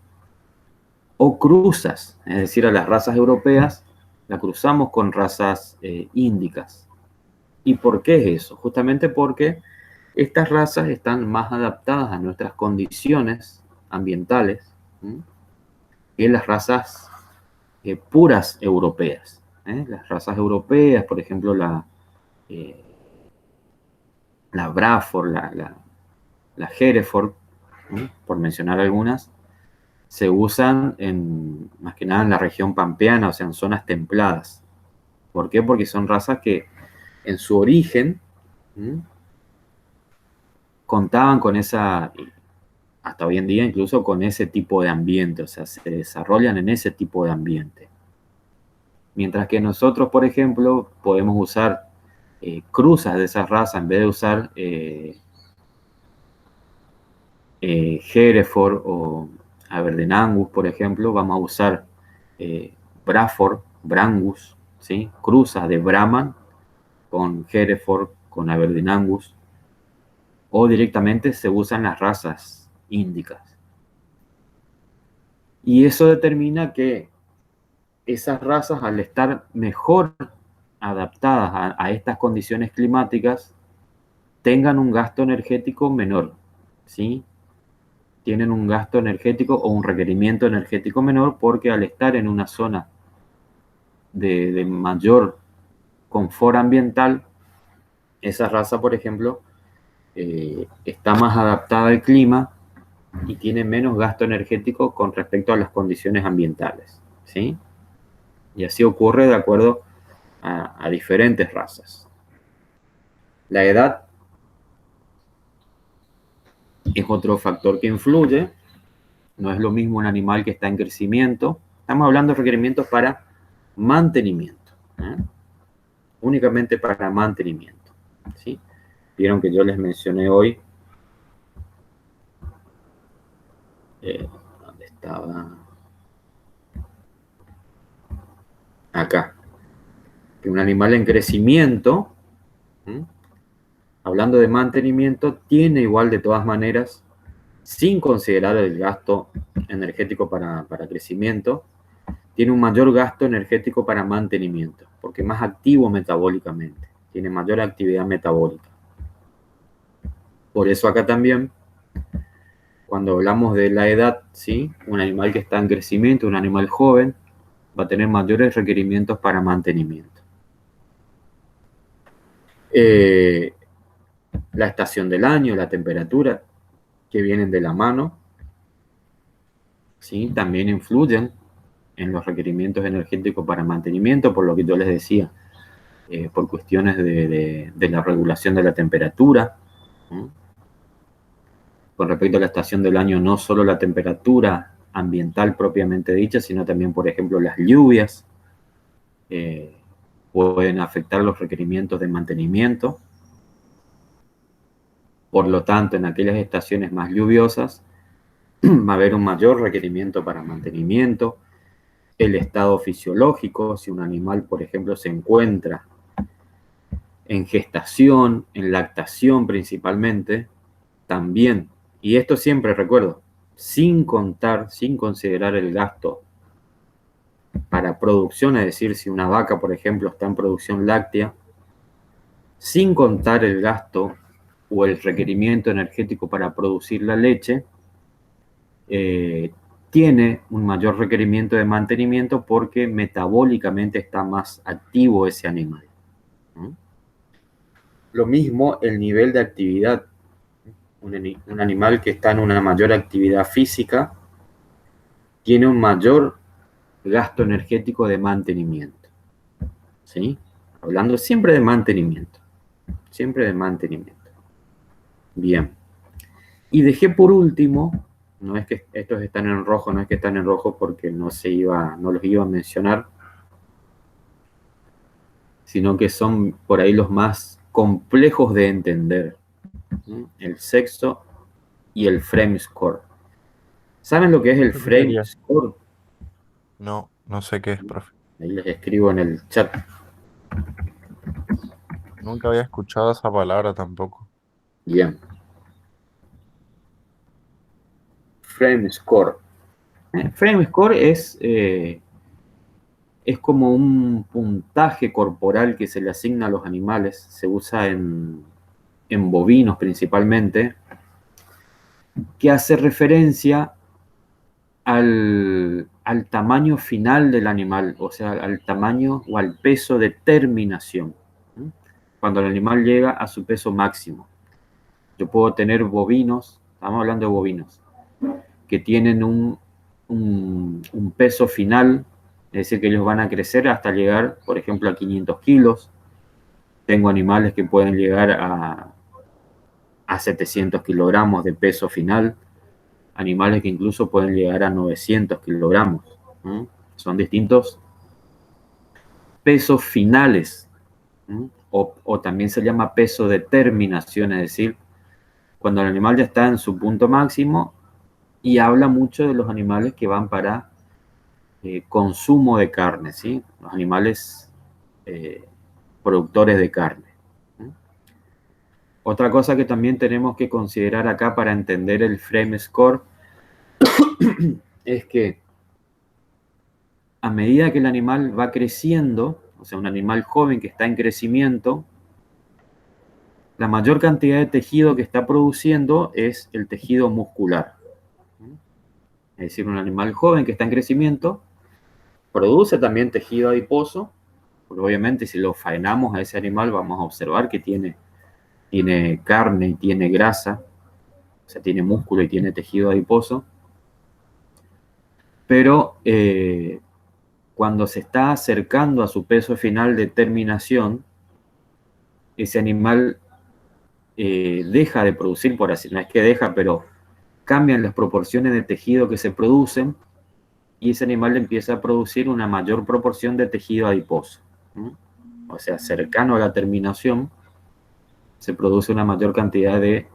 o cruzas, es decir, a las razas europeas la cruzamos con razas índicas. ¿Y por qué es eso? Justamente porque estas razas están más adaptadas a nuestras condiciones ambientales, que las razas puras europeas. Las razas europeas, por ejemplo, la Braford, la Hereford, por mencionar algunas, se usan más que nada en la región pampeana, o sea, en zonas templadas. ¿Por qué? Porque son razas que en su origen contaban con esa, hasta hoy en día incluso con ese tipo de ambiente, o sea, se desarrollan en ese tipo de ambiente. Mientras que nosotros, por ejemplo, podemos usar cruzas de esa raza en vez de usar Hereford o Aberdeen Angus, por ejemplo, vamos a usar Braford, Brangus, ¿sí? Cruzas de Brahman con Hereford, con Aberdeen Angus, o directamente se usan las razas índicas. Y eso determina que esas razas, al estar mejor adaptadas a estas condiciones climáticas, tengan un gasto energético menor, ¿sí? Tienen un gasto energético o un requerimiento energético menor porque al estar en una zona de mayor confort ambiental, esa raza, por ejemplo, está más adaptada al clima y tiene menos gasto energético con respecto a las condiciones ambientales, ¿sí? Y así ocurre de acuerdo a diferentes razas. La edad es otro factor que influye. No es lo mismo un animal que está en crecimiento. Estamos hablando de requerimientos para mantenimiento, únicamente para mantenimiento, ¿sí? Vieron que yo les mencioné hoy, ¿dónde estaba? Acá, que un animal en crecimiento, hablando de mantenimiento, tiene igual de todas maneras, sin considerar el gasto energético para crecimiento, tiene un mayor gasto energético para mantenimiento, porque es más activo metabólicamente, tiene mayor actividad metabólica. Por eso acá también, cuando hablamos de la edad, ¿sí? Un animal que está en crecimiento, un animal joven, va a tener mayores requerimientos para mantenimiento. La estación del año, la temperatura, que vienen de la mano, ¿sí? También influyen en los requerimientos energéticos para mantenimiento, por lo que yo les decía, por cuestiones de la regulación de la temperatura. Con respecto a la estación del año, no solo la temperatura ambiental propiamente dicha, sino también, por ejemplo, las lluvias pueden afectar los requerimientos de mantenimiento. Por lo tanto, en aquellas estaciones más lluviosas va a haber un mayor requerimiento para mantenimiento. El estado fisiológico, si un animal, por ejemplo, se encuentra en gestación, en lactación principalmente, también, y esto siempre recuerdo, sin considerar el gasto para producción, es decir, si una vaca, por ejemplo, está en producción láctea, sin contar el gasto o el requerimiento energético para producir la leche, tiene un mayor requerimiento de mantenimiento porque metabólicamente está más activo ese animal. Lo mismo el nivel de actividad. Un animal que está en una mayor actividad física tiene un mayor gasto energético de mantenimiento, ¿sí? Hablando siempre de mantenimiento, siempre de mantenimiento. Bien. Y dejé por último, no es que estos están en rojo, no es que están en rojo porque no los iba a mencionar, sino que son por ahí los más complejos de entender. El sexo y el frame score. ¿Saben lo que es el frame score? No, no sé qué es, profe. Ahí les escribo en el chat. Nunca había escuchado esa palabra tampoco. Bien. Frame score. Frame score es como un puntaje corporal que se le asigna a los animales. Se usa en bovinos principalmente, que hace referencia al tamaño final del animal, o sea, al tamaño o al peso de terminación. Cuando el animal llega a su peso máximo. Yo puedo tener bovinos, estamos hablando de bovinos, que tienen un peso final, es decir, que ellos van a crecer hasta llegar, por ejemplo, a 500 kilos. Tengo animales que pueden llegar a 700 kilogramos de peso final, animales que incluso pueden llegar a 900 kilogramos. Son distintos pesos finales, o también se llama peso de terminación, es decir, cuando el animal ya está en su punto máximo, y habla mucho de los animales que van para consumo de carne, ¿sí? Los animales productores de carne. Otra cosa que también tenemos que considerar acá para entender el frame score es que a medida que el animal va creciendo, o sea, un animal joven que está en crecimiento, la mayor cantidad de tejido que está produciendo es el tejido muscular. Es decir, un animal joven que está en crecimiento produce también tejido adiposo, porque obviamente si lo faenamos a ese animal vamos a observar que tiene carne y tiene grasa, o sea, tiene músculo y tiene tejido adiposo, pero cuando se está acercando a su peso final de terminación, ese animal deja de producir, por así, no es que deja, pero cambian las proporciones de tejido que se producen y ese animal empieza a producir una mayor proporción de tejido adiposo. O sea, cercano a la terminación, se produce una mayor cantidad de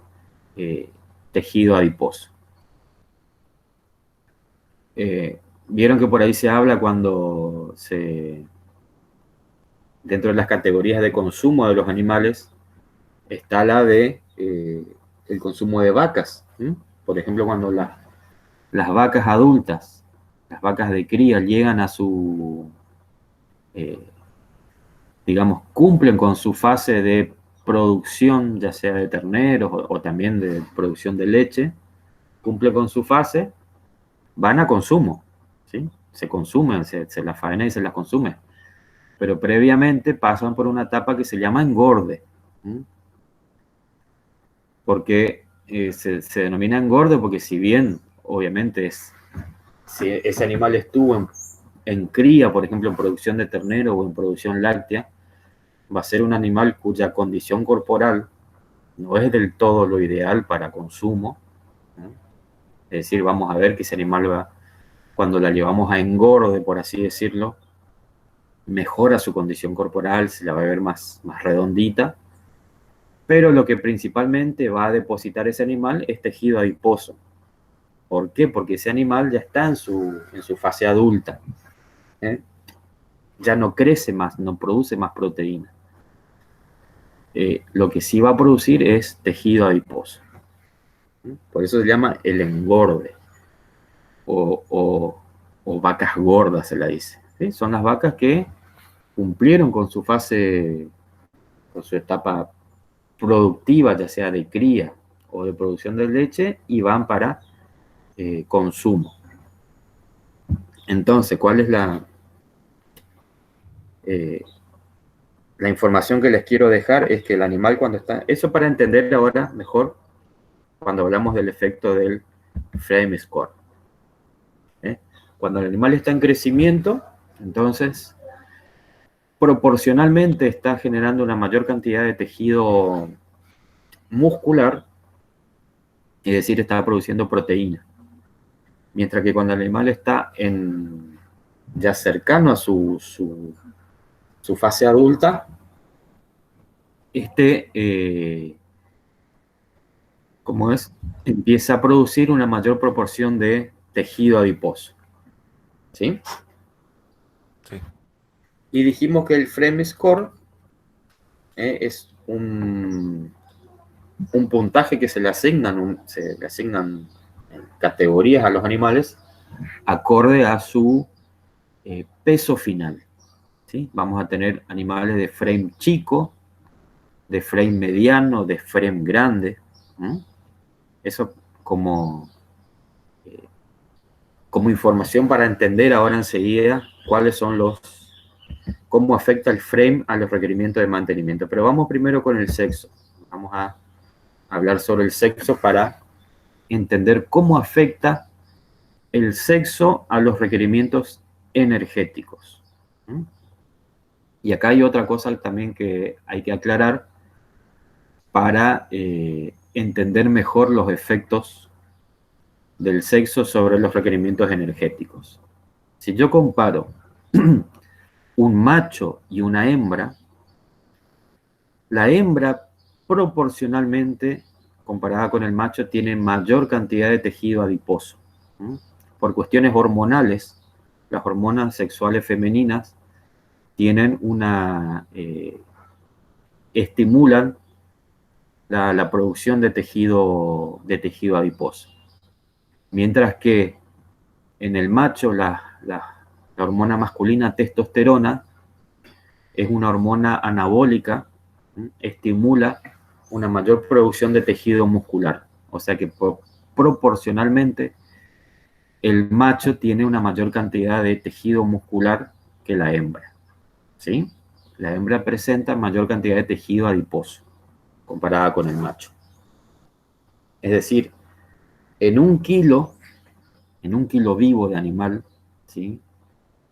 tejido adiposo. Vieron que por ahí se habla cuando dentro de las categorías de consumo de los animales está la de el consumo de vacas. Por ejemplo, cuando las vacas adultas, las vacas de cría llegan a su, digamos, cumplen con su fase de producción, ya sea de terneros o también de producción de leche, cumple con su fase, van a consumo, ¿sí? Se consumen, se las faena y se las consume. Pero previamente pasan por una etapa que se llama engorde. Porque se denomina engorde porque si bien, obviamente, si ese animal estuvo en cría, por ejemplo, en producción de ternero o en producción láctea, va a ser un animal cuya condición corporal no es del todo lo ideal para consumo. Es decir, vamos a ver que ese animal va, cuando la llevamos a engorde, por así decirlo, mejora su condición corporal, se la va a ver más redondita, pero lo que principalmente va a depositar ese animal es tejido adiposo. ¿Por qué? Porque ese animal ya está en su fase adulta. Ya no crece más, no produce más proteína. Lo que sí va a producir es tejido adiposo. Por eso se llama el engorde o vacas gordas, se la dice. ¿Sí? Son las vacas que cumplieron con su fase, con su etapa productiva, ya sea de cría o de producción de leche, y van para consumo. Entonces, ¿cuál es la información que les quiero dejar? Es que el animal cuando está, eso para entender ahora mejor cuando hablamos del efecto del frame score. Cuando el animal está en crecimiento, entonces proporcionalmente está generando una mayor cantidad de tejido muscular, es decir, está produciendo proteína. Mientras que cuando el animal está ya cercano a su fase adulta, como es, empieza a producir una mayor proporción de tejido adiposo. ¿Sí? Sí. Y dijimos que el frame score es un puntaje que se le asignan categorías a los animales acorde a su peso final. ¿Sí? Vamos a tener animales de frame chico, de frame mediano, de frame grande. Eso como como información para entender ahora enseguida cuáles son cómo afecta el frame a los requerimientos de mantenimiento. Pero vamos primero con el sexo. Vamos a hablar sobre el sexo para entender cómo afecta el sexo a los requerimientos energéticos. Y acá hay otra cosa también que hay que aclarar para entender mejor los efectos del sexo sobre los requerimientos energéticos. Si yo comparo un macho y una hembra, la hembra proporcionalmente, comparada con el macho, tiene mayor cantidad de tejido adiposo. Por cuestiones hormonales, las hormonas sexuales femeninas tienen estimulan la producción de tejido adiposo. Mientras que en el macho la hormona masculina testosterona es una hormona anabólica, estimula una mayor producción de tejido muscular. O sea que proporcionalmente el macho tiene una mayor cantidad de tejido muscular que la hembra. ¿Sí? La hembra presenta mayor cantidad de tejido adiposo comparada con el macho. Es decir, en un kilo vivo de animal, ¿sí?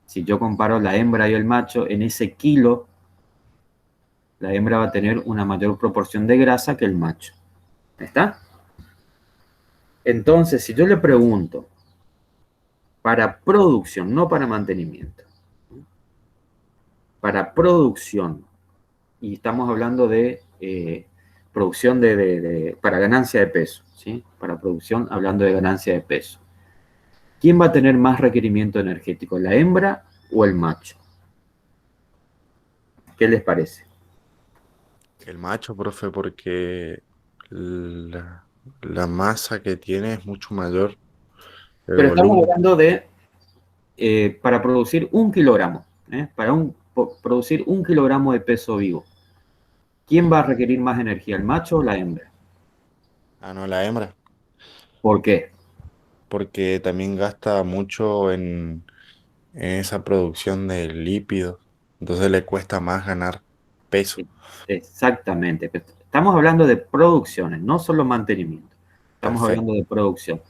Si yo comparo la hembra y el macho, en ese kilo la hembra va a tener una mayor proporción de grasa que el macho. ¿Está? Entonces, si yo le pregunto, para producción, no para mantenimiento, para producción, y estamos hablando de producción para ganancia de peso, ¿sí? Para producción, hablando de ganancia de peso. ¿Quién va a tener más requerimiento energético, la hembra o el macho? ¿Qué les parece? El macho, profe, porque la masa que tiene es mucho mayor. El Pero estamos volumen. hablando de para producir 1 kilogramo, para producir 1 kilogramo de peso vivo. ¿Quién va a requerir más energía, el macho o la hembra? Ah, no, la hembra. ¿Por qué? Porque también gasta mucho en esa producción de lípidos. Entonces le cuesta más ganar peso. Exactamente. Estamos hablando de producciones, no solo mantenimiento. Estamos Perfecto. hablando de producción.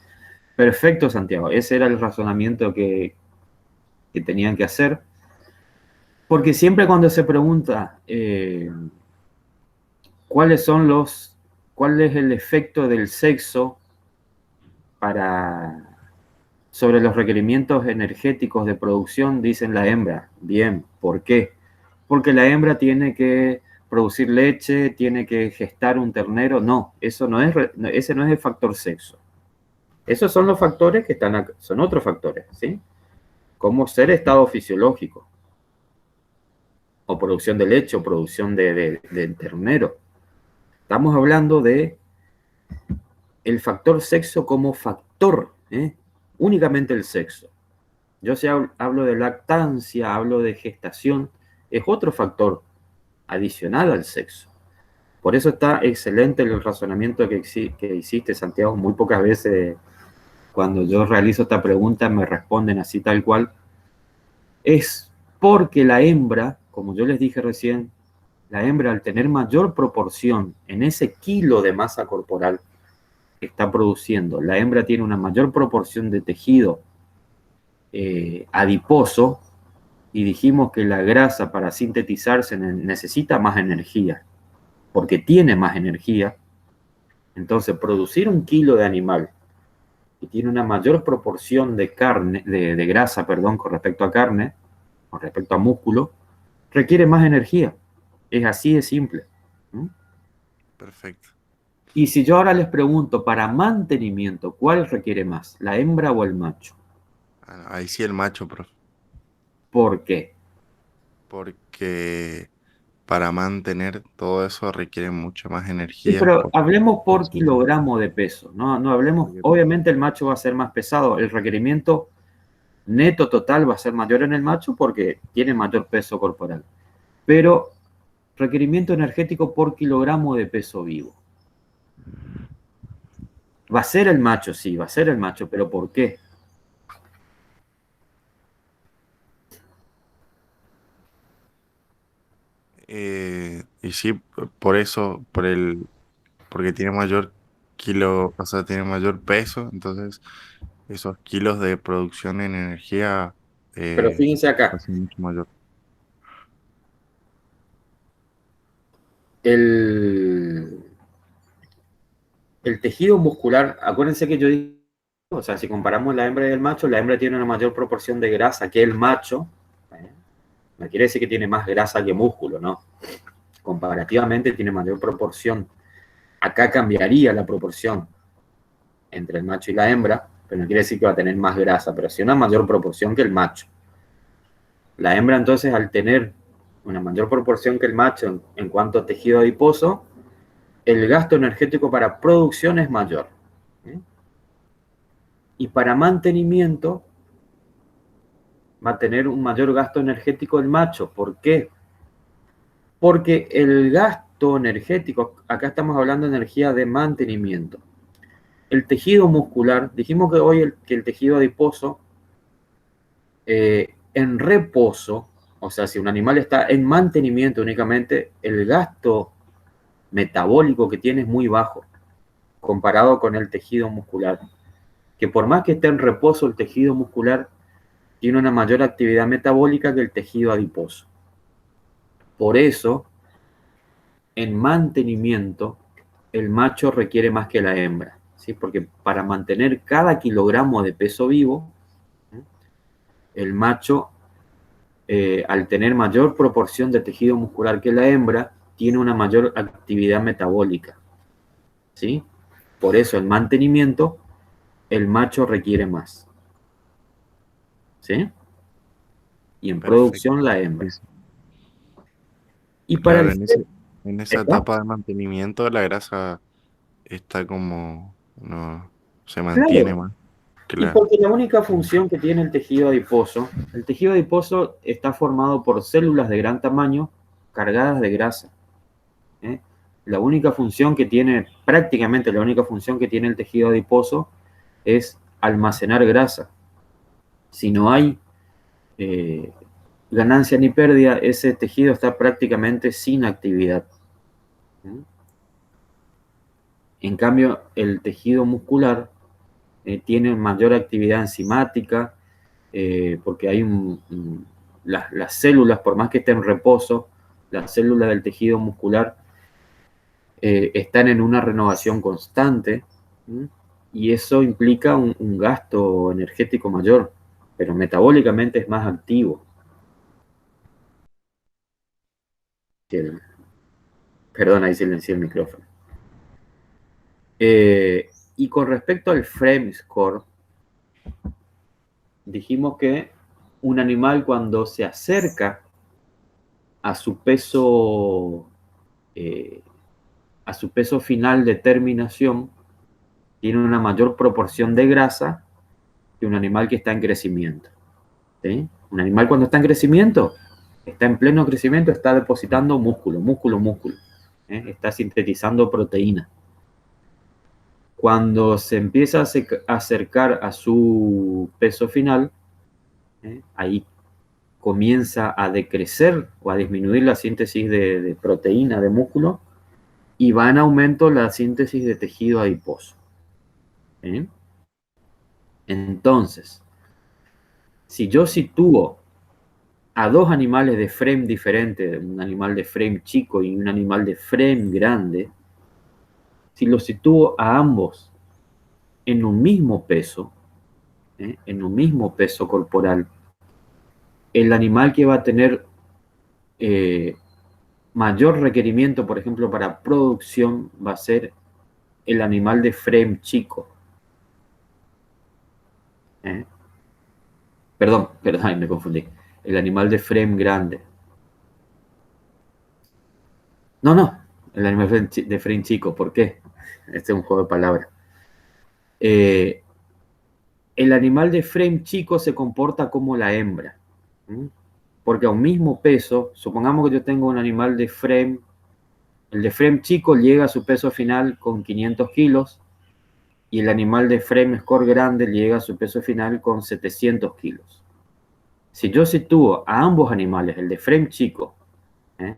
Perfecto, Santiago. Ese era el razonamiento que tenían que hacer. Porque siempre cuando se pregunta cuál es el efecto del sexo sobre los requerimientos energéticos de producción, dicen la hembra. Bien, ¿por qué? Porque la hembra tiene que producir leche, tiene que gestar un ternero. No, ese no es el factor sexo. Esos son los factores que están acá, son otros factores, ¿sí? Como ser estado fisiológico, o producción de leche, o producción de ternero. Estamos hablando de el factor sexo como factor, únicamente el sexo. Yo si hablo de lactancia, hablo de gestación, es otro factor adicional al sexo. Por eso está excelente el razonamiento que hiciste, Santiago. Muy pocas veces cuando yo realizo esta pregunta me responden así tal cual. Es porque la hembra, como yo les dije recién, la hembra al tener mayor proporción en ese kilo de masa corporal que está produciendo, la hembra tiene una mayor proporción de tejido adiposo, y dijimos que la grasa para sintetizarse necesita más energía, porque tiene más energía. Entonces, producir 1 kilo de animal que tiene una mayor proporción de carne, de grasa, perdón, con respecto a carne, con respecto a músculo, requiere más energía. Es así de simple. Perfecto. Y si yo ahora les pregunto, para mantenimiento, ¿cuál requiere más, la hembra o el macho? Ahí sí el macho, profe. ¿Por qué? Porque para mantener todo eso requiere mucha más Sí, energía. pero hablemos por kilogramo de peso, no hablemos, obviamente el macho va a ser más pesado, el requerimiento neto total va a ser mayor en el macho porque tiene mayor peso corporal, pero requerimiento energético por kilogramo de peso vivo. Va a ser el macho, sí, va a ser el macho, pero ¿por qué? sí, por eso, porque tiene mayor kilo, o sea, tiene mayor peso, entonces esos kilos de producción en energía Pero eh, fíjense va a acá, ser mucho mayor. el, el tejido muscular, acuérdense que yo dije, o sea, si comparamos la hembra y el macho, la hembra tiene una mayor proporción de grasa que el macho. ¿eh? No quiere decir que tiene más grasa que músculo, ¿no? Comparativamente tiene mayor proporción. Acá cambiaría la proporción entre el macho y la hembra, pero no quiere decir que va a tener más grasa, pero sí una mayor proporción que el macho. La hembra entonces, al tener una mayor proporción que el macho en cuanto a tejido adiposo, el gasto energético para producción es mayor. ¿eh? Y para mantenimiento va a tener un mayor gasto energético el macho. ¿Por qué? Porque el gasto energético, acá estamos hablando de energía de mantenimiento. El tejido muscular, dijimos que hoy que el tejido adiposo en reposo, o sea, si un animal está en mantenimiento únicamente, el gasto metabólico que tiene es muy bajo comparado con el tejido muscular. Que por más que esté en reposo, el tejido muscular tiene una mayor actividad metabólica que el tejido adiposo. Por eso, en mantenimiento, el macho requiere más que la hembra, ¿sí? Porque para mantener cada kilogramo de peso vivo, el macho, al tener mayor proporción de tejido muscular que la hembra, tiene una mayor actividad metabólica, ¿sí? Por eso, en mantenimiento, el macho requiere más, ¿sí? Y en Perfecto. producción, la Sí, hembra. sí. Y para Claro, el... en esa ¿Está? etapa de mantenimiento la grasa está como, no, se mantiene Claro. más. Y Claro. porque la única función que tiene el tejido adiposo está formado por células de gran tamaño cargadas de grasa. ¿eh? La única función que tiene, prácticamente la única función que tiene el tejido adiposo es almacenar grasa. Si no hay eh, ganancia ni pérdida, ese tejido está prácticamente sin actividad. ¿eh? En cambio, el tejido muscular tiene mayor actividad enzimática, porque hay las células, por más que estén en reposo, las células del tejido muscular están en una renovación constante, ¿sí? Y eso implica un gasto energético mayor, pero metabólicamente es más activo. Perdón, ahí silencié el micrófono. Y con respecto al frame score, dijimos que un animal cuando se acerca a su peso, eh, a su peso final de terminación, tiene una mayor proporción de grasa que un animal que está en crecimiento. ¿sí? Un animal cuando está en crecimiento, está en pleno crecimiento, está depositando músculo, músculo, músculo. Está sintetizando proteína. Cuando se empieza a acercar a su peso final, ahí comienza a decrecer o a disminuir la síntesis de proteína de músculo y va en aumento la síntesis de tejido adiposo. ¿sí? Entonces, si yo sitúo a dos animales de frame diferente, un animal de frame chico y un animal de frame grande, si los sitúo a ambos en un mismo peso, en un mismo peso corporal, el animal que va a tener eh, mayor requerimiento, por ejemplo, para producción, va a ser el animal de frame chico. ¿eh? Perdón, me confundí. El animal de frame grande. No, el animal de frame chico, ¿por qué? Este es un juego de palabras. Eh, el animal de frame chico se comporta como la hembra. Porque a un mismo peso, supongamos que yo tengo un animal de frame, el de frame chico llega a su peso final con 500 kilos y el animal de frame score grande llega a su peso final con 700 kilos. Si yo sitúo a ambos animales, el de frame chico, ¿eh?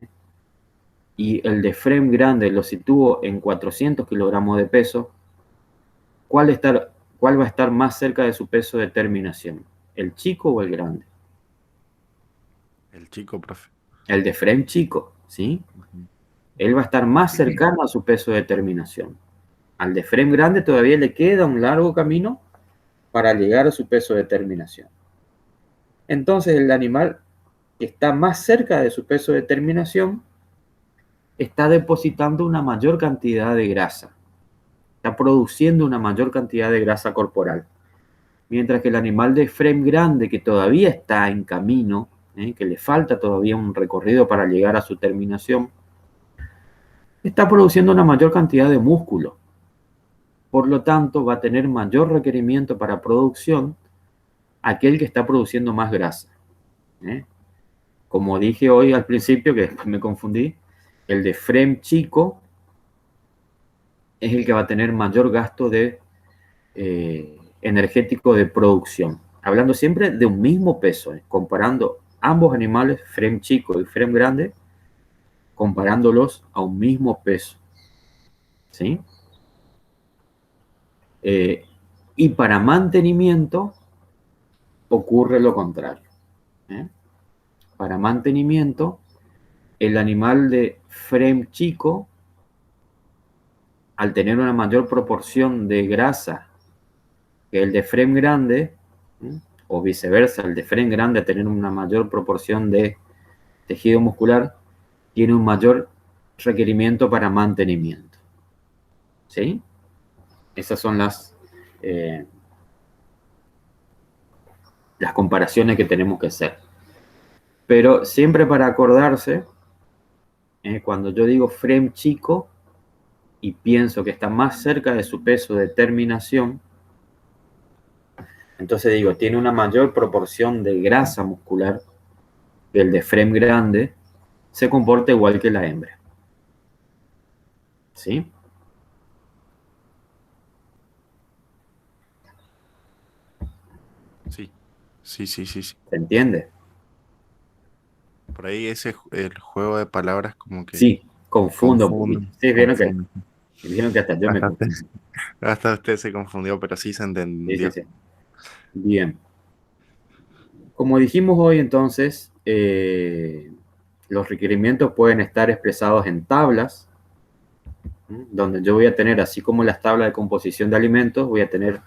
y el de frame grande lo sitúo en 400 kilogramos de peso, ¿cuál va a estar más cerca de su peso de terminación? ¿El chico o el grande? El chico, profe. El de frame chico, ¿sí? Ujú. Él va a estar más cercano a su peso de terminación. Al de frame grande todavía le queda un largo camino para llegar a su peso de terminación. Entonces el animal que está más cerca de su peso de terminación está depositando una mayor cantidad de grasa, está produciendo una mayor cantidad de grasa corporal. Mientras que el animal de frame grande, que todavía está en camino, que le falta todavía un recorrido para llegar a su terminación, está produciendo una mayor cantidad de músculo. Por lo tanto, va a tener mayor requerimiento para producción aquel que está produciendo más grasa. Como dije hoy al principio, que después me confundí, el de frame chico es el que va a tener mayor gasto de energético de producción. Hablando siempre de un mismo peso, comparando ambos animales, frame chico y frame grande, comparándolos a un mismo peso. ¿Sí? Y para mantenimiento ocurre lo contrario. Para mantenimiento, el animal de frame chico, al tener una mayor proporción de grasa que el de frame grande, o viceversa, el de frame grande al tener una mayor proporción de tejido muscular, tiene un mayor requerimiento para mantenimiento. ¿Sí? Esas son las comparaciones que tenemos que hacer. Pero siempre para acordarse, cuando yo digo frame chico y pienso que está más cerca de su peso de terminación, entonces digo, tiene una mayor proporción de grasa muscular que el de frame grande, se comporta igual que la hembra. ¿Sí? Sí, sí, sí, sí, sí. ¿Se entiende? Por ahí el juego de palabras como que Sí, confundo un poquito. confunde, Sí, confunde. vieron que hasta yo me Hasta usted, confundí. hasta usted se confundió, pero sí se Sí, sí, entendió. sí. Bien. Como dijimos hoy, entonces, los requerimientos pueden estar expresados en tablas, donde yo voy a tener, así como las tablas de composición de alimentos, voy a tener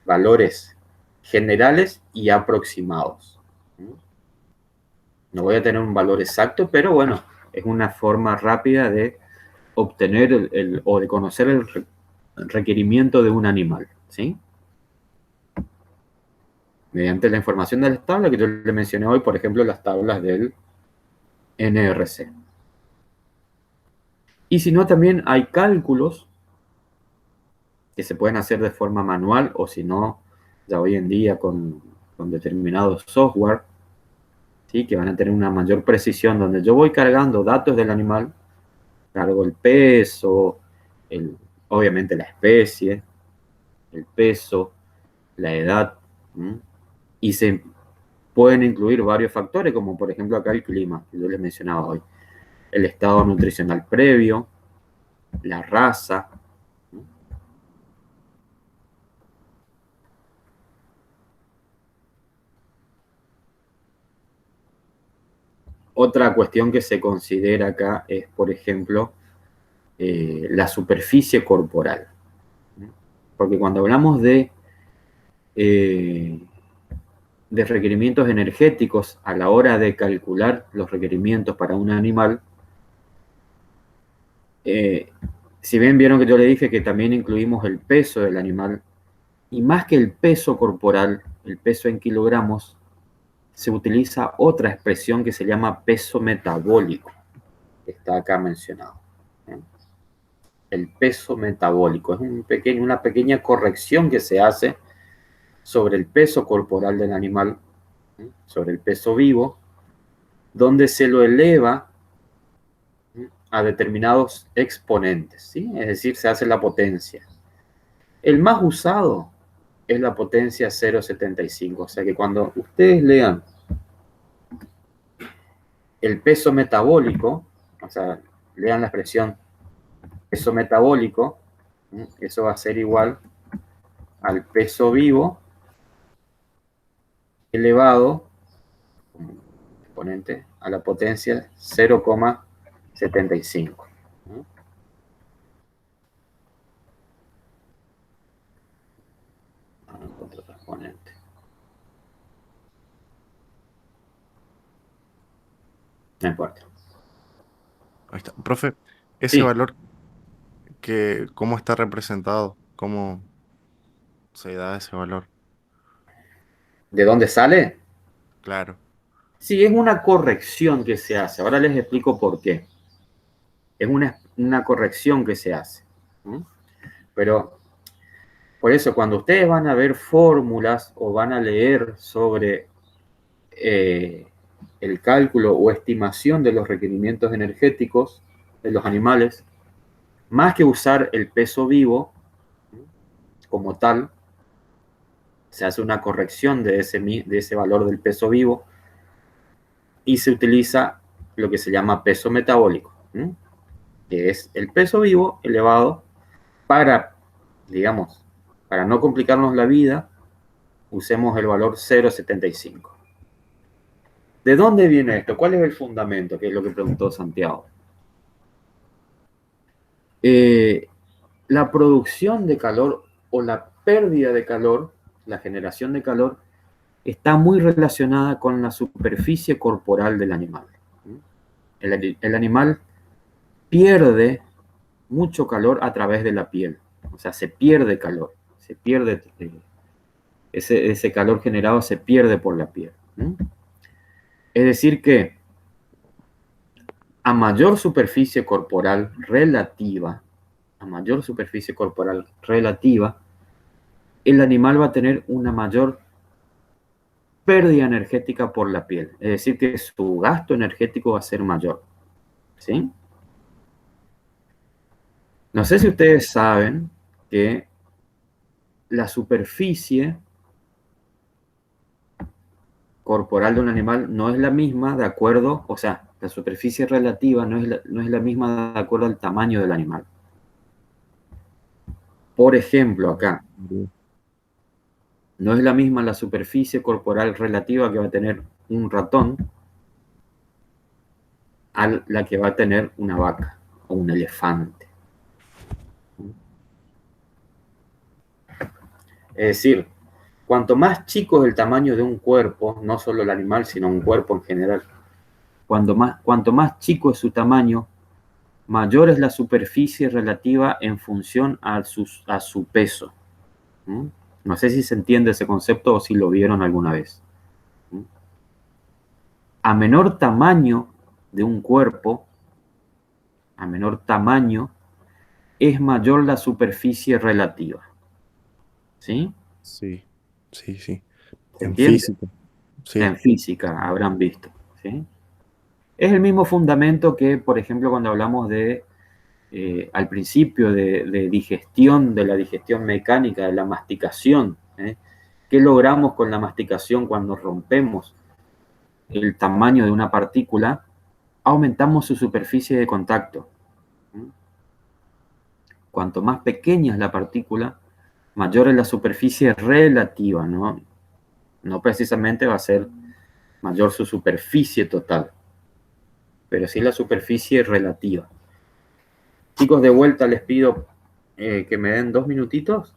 valores generales y aproximados. No voy a tener un valor exacto, pero bueno, es una forma rápida de obtener o de conocer el requerimiento de un animal, ¿sí? Mediante la información de las tablas que yo le mencioné hoy, por ejemplo, las tablas del NRC. Y si no, también hay cálculos que se pueden hacer de forma manual o si no, ya hoy en día con determinados software, ¿sí? Que van a tener una mayor precisión, donde yo voy cargando datos del animal, cargo el peso, obviamente la especie, el peso, la edad, y se pueden incluir varios factores, como por ejemplo acá el clima, que yo les mencionaba hoy, el estado nutricional previo, la raza. Otra cuestión que se considera acá es, por ejemplo, la superficie corporal. Porque cuando hablamos de requerimientos energéticos a la hora de calcular los requerimientos para un animal, si bien vieron que yo le dije que también incluimos el peso del animal, y más que el peso corporal, el peso en kilogramos, se utiliza otra expresión que se llama peso metabólico, que está acá mencionado. El peso metabólico es una pequeña corrección que se hace sobre el peso corporal del animal, sobre el peso vivo, donde se lo eleva a determinados exponentes, ¿sí? Es decir, se hace la potencia. El más usado es la potencia 0,75, o sea que cuando ustedes lean el peso metabólico, o sea, lean la expresión peso metabólico, eso va a ser igual al peso vivo elevado como exponente a la potencia 0,75. Otro exponente. No importa. Ahí está. Profe, ese Sí, valor ¿cómo está representado? ¿Cómo se da ese valor? ¿de dónde sale? Claro. Sí, es una corrección que se hace. Ahora les explico por qué. Es una corrección que se hace. Pero por eso, cuando ustedes van a ver fórmulas o van a leer sobre el cálculo o estimación de los requerimientos energéticos de los animales, más que usar el peso vivo como tal, se hace una corrección de ese valor del peso vivo y se utiliza lo que se llama peso metabólico, que es el peso vivo elevado para, digamos, para no complicarnos la vida, usemos el valor 0,75. ¿De dónde viene esto? ¿Cuál es el fundamento? Que es lo que preguntó Santiago. Eh, la producción de calor o la pérdida de calor, la generación de calor, está muy relacionada con la superficie corporal del animal. El animal pierde mucho calor a través de la piel, o sea, se pierde calor, se pierde ese calor generado se pierde por la piel. Es decir que a mayor superficie corporal relativa, a mayor superficie corporal relativa, el animal va a tener una mayor pérdida energética por la piel. Es decir, que su gasto energético va a ser mayor. ¿Sí? No sé si ustedes saben que la superficie corporal de un animal no es la misma de acuerdo, o sea, la superficie relativa no es la misma de acuerdo al tamaño del animal. Por ejemplo, acá, no es la misma la superficie corporal relativa que va a tener un ratón a la que va a tener una vaca o un elefante. Es decir, cuanto más chico es el tamaño de un cuerpo, no solo el animal, sino un cuerpo en general, cuanto más chico es su tamaño, mayor es la superficie relativa en función a su peso. No sé si se entiende ese concepto o si lo vieron alguna vez. A menor tamaño de un cuerpo, a menor tamaño, es mayor la superficie relativa. ¿Sí? Sí, sí, sí. ¿Se En entiende? física, En sí. física habrán visto. ¿Sí? Es el mismo fundamento que, por ejemplo, cuando hablamos al principio de digestión, de la digestión mecánica, de la masticación. ¿Qué logramos con la masticación cuando rompemos el tamaño de una partícula? Aumentamos su superficie de contacto. Cuanto más pequeña es la partícula, mayor es la superficie relativa, ¿no? No precisamente va a ser mayor su superficie total, pero sí la superficie relativa. Chicos, de vuelta les pido que me den 2 minutitos.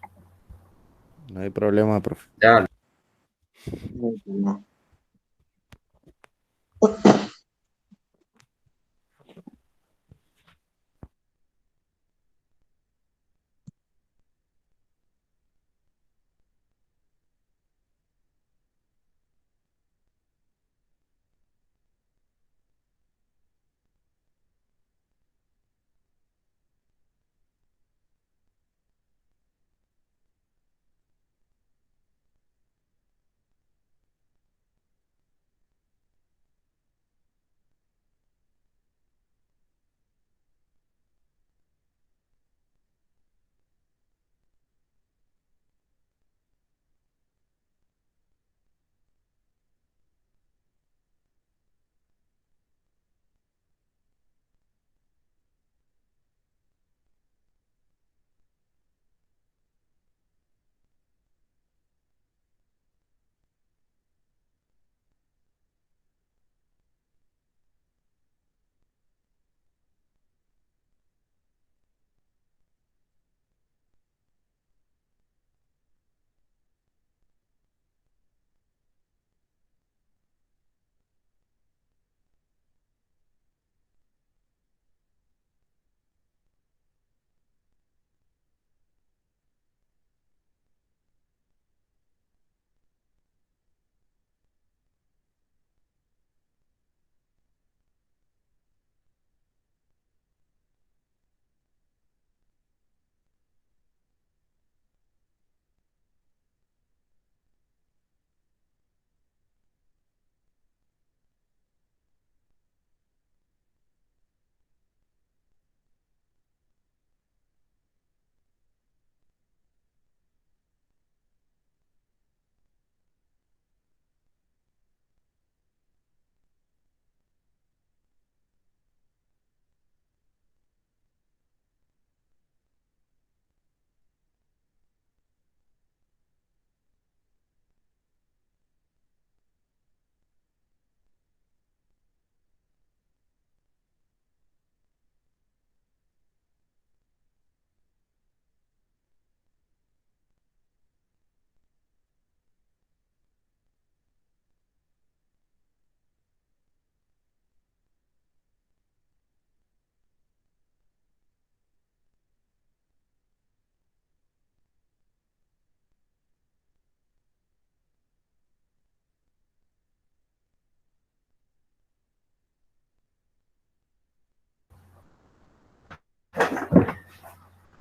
No hay problema, profe. Ya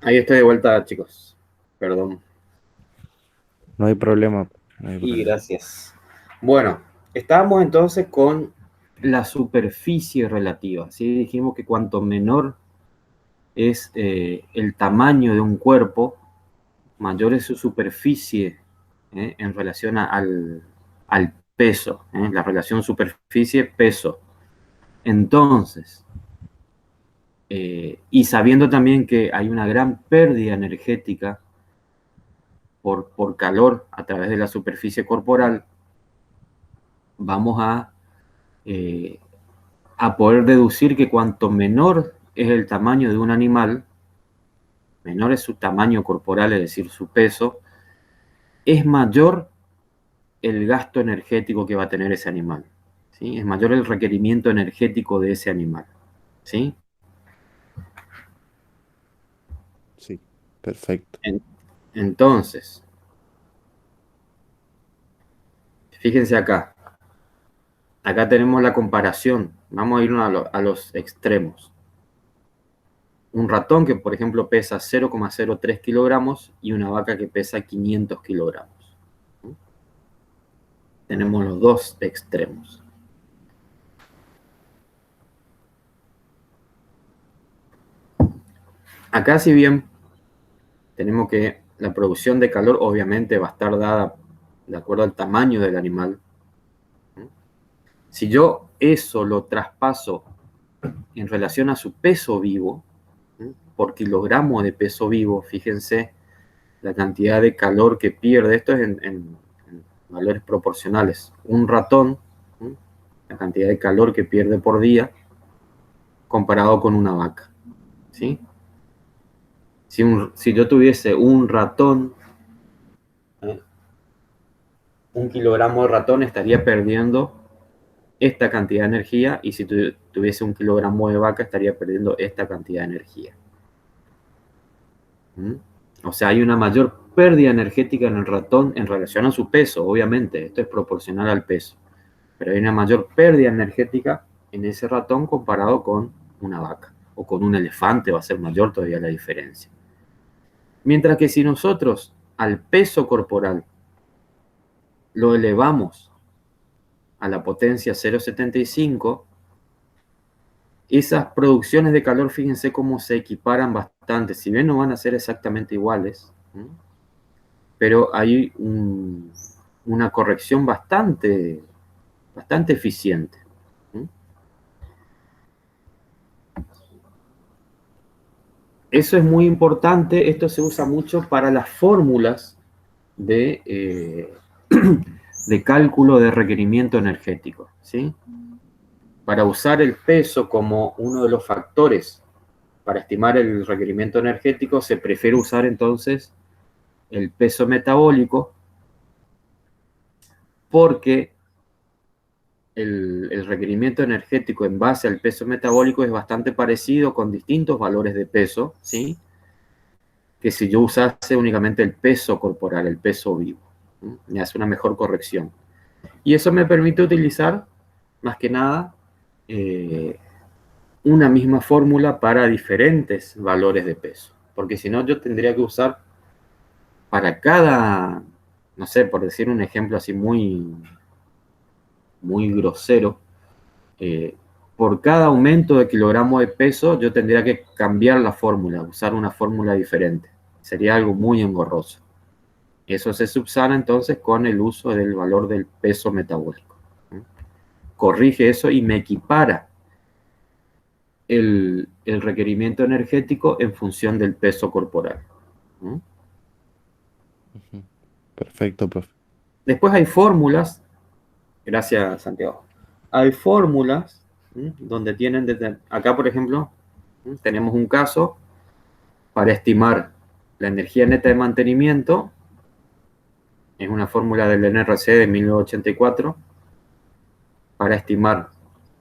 Ahí estoy de vuelta, chicos. Perdón. No hay problema, no hay Y problema. gracias. Bueno, estábamos entonces con la superficie relativa. ¿Sí? Dijimos que cuanto menor es el tamaño de un cuerpo, mayor es su superficie en relación al peso, la relación superficie-peso. Entonces, y sabiendo también que hay una gran pérdida energética por calor a través de la superficie corporal, vamos eh, a poder deducir que cuanto menor es el tamaño de un animal, menor es su tamaño corporal, es decir, su peso, es mayor el gasto energético que va a tener ese animal. ¿Sí? Es mayor el requerimiento energético de ese animal. ¿Sí? Sí, perfecto. Entonces, fíjense acá. Acá tenemos la comparación. Vamos a ir a los extremos. Un ratón que, por ejemplo, pesa 0,03 kilogramos y una vaca que pesa 500 kilogramos. Tenemos los dos extremos. Acá, si bien tenemos que la producción de calor obviamente va a estar dada de acuerdo al tamaño del animal. Si yo eso lo traspaso en relación a su peso vivo, por kilogramo de peso vivo, fíjense la cantidad de calor que pierde. Esto es en valores proporcionales. Un ratón, la cantidad de calor que pierde por día comparado con una vaca. ¿Sí? Si yo tuviese un ratón, un kilogramo de ratón estaría perdiendo esta cantidad de energía, y si tuviese un kilogramo de vaca estaría perdiendo esta cantidad de energía. O sea, hay una mayor pérdida energética en el ratón en relación a su peso, obviamente, esto es proporcional al peso, pero hay una mayor pérdida energética en ese ratón comparado con una vaca, o con un elefante va a ser mayor todavía la diferencia. Mientras que si nosotros al peso corporal lo elevamos a la potencia 0,75, esas producciones de calor, fíjense cómo se equiparan bastante, si bien no van a ser exactamente iguales, pero hay una corrección bastante eficiente. Eso es muy importante, esto se usa mucho para las fórmulas de cálculo de requerimiento energético, ¿sí? Para usar el peso como uno de los factores para estimar el requerimiento energético, se prefiere usar entonces el peso metabólico, porque el requerimiento energético en base al peso metabólico es bastante parecido con distintos valores de peso, ¿sí? Que si yo usase únicamente el peso corporal, el peso vivo. Me hace una mejor corrección. Y eso me permite utilizar, más que nada, una misma fórmula para diferentes valores de peso. Porque si no, yo tendría que usar para cada, no sé, por decir un ejemplo así muy grosero, por cada aumento de kilogramo de peso, yo tendría que cambiar la fórmula, usar una fórmula diferente. Sería algo muy engorroso. Eso se subsana entonces con el uso del valor del peso metabólico. Corrige eso y me equipara el requerimiento energético en función del peso corporal. Perfecto, profe. Después hay fórmulas, gracias Santiago, hay fórmulas donde tienen, desde acá por ejemplo, tenemos un caso para estimar la energía neta de mantenimiento, es una fórmula del NRC de 1984, para estimar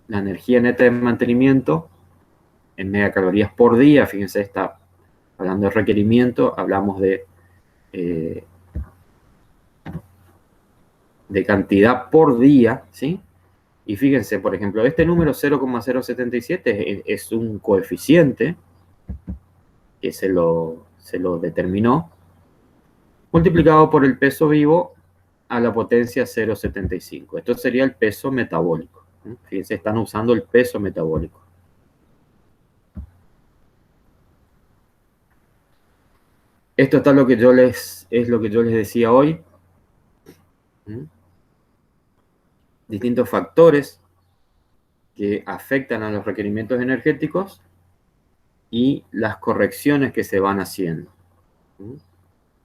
la energía neta de mantenimiento en megacalorías por día. Fíjense, está hablando de requerimiento, hablamos de cantidad por día, ¿sí? Y fíjense, por ejemplo, este número 0,077 es un coeficiente que se lo se lo determinó, multiplicado por el peso vivo a la potencia 0,75. Esto sería el peso metabólico. Fíjense, están usando el peso metabólico. Esto está es lo que yo les decía hoy. Distintos factores que afectan a los requerimientos energéticos y las correcciones que se van haciendo.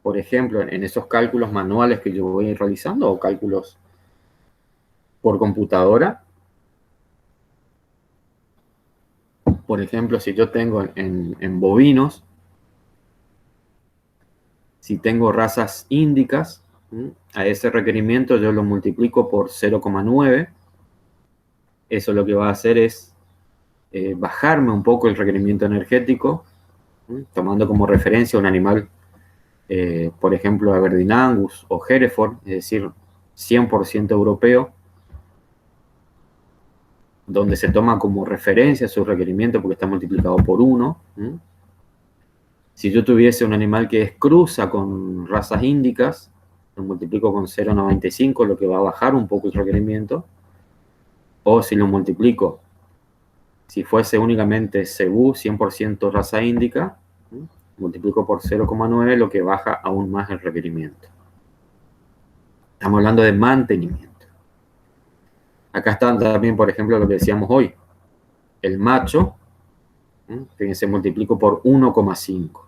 Por ejemplo, en esos cálculos manuales que yo voy realizando o cálculos por computadora. Por ejemplo, si yo tengo en bovinos, si tengo razas índicas, a ese requerimiento yo lo multiplico por 0,9. Eso lo que va a hacer es bajarme un poco el requerimiento energético, tomando como referencia un animal, por ejemplo, Aberdeen Angus o Hereford, es decir, 100% europeo, donde se toma como referencia su requerimiento porque está multiplicado por 1. Si yo tuviese un animal que es cruza con razas índicas, lo multiplico con 0,95, lo que va a bajar un poco el requerimiento. O si lo multiplico, si fuese únicamente cebú, 100% raza índica, multiplico por 0,9, lo que baja aún más el requerimiento. Estamos hablando de mantenimiento. Acá está también, por ejemplo, lo que decíamos hoy. El macho, fíjense, multiplico por 1,5.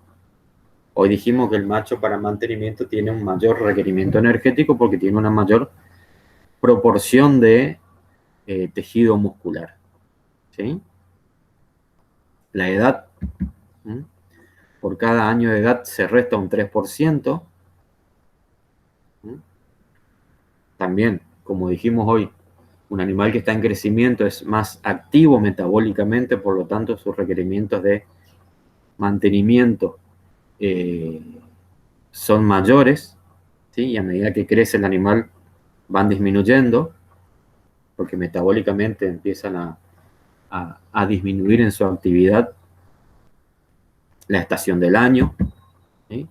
Hoy dijimos que el macho para mantenimiento tiene un mayor requerimiento energético porque tiene una mayor proporción de tejido muscular. ¿Sí? La edad, por cada año de edad se resta un 3%. También, como dijimos hoy, un animal que está en crecimiento es más activo metabólicamente, por lo tanto sus requerimientos de mantenimiento son mayores, ¿sí? Y a medida que crece el animal van disminuyendo, porque metabólicamente empiezan a disminuir en su actividad la estación del año, ¿sí?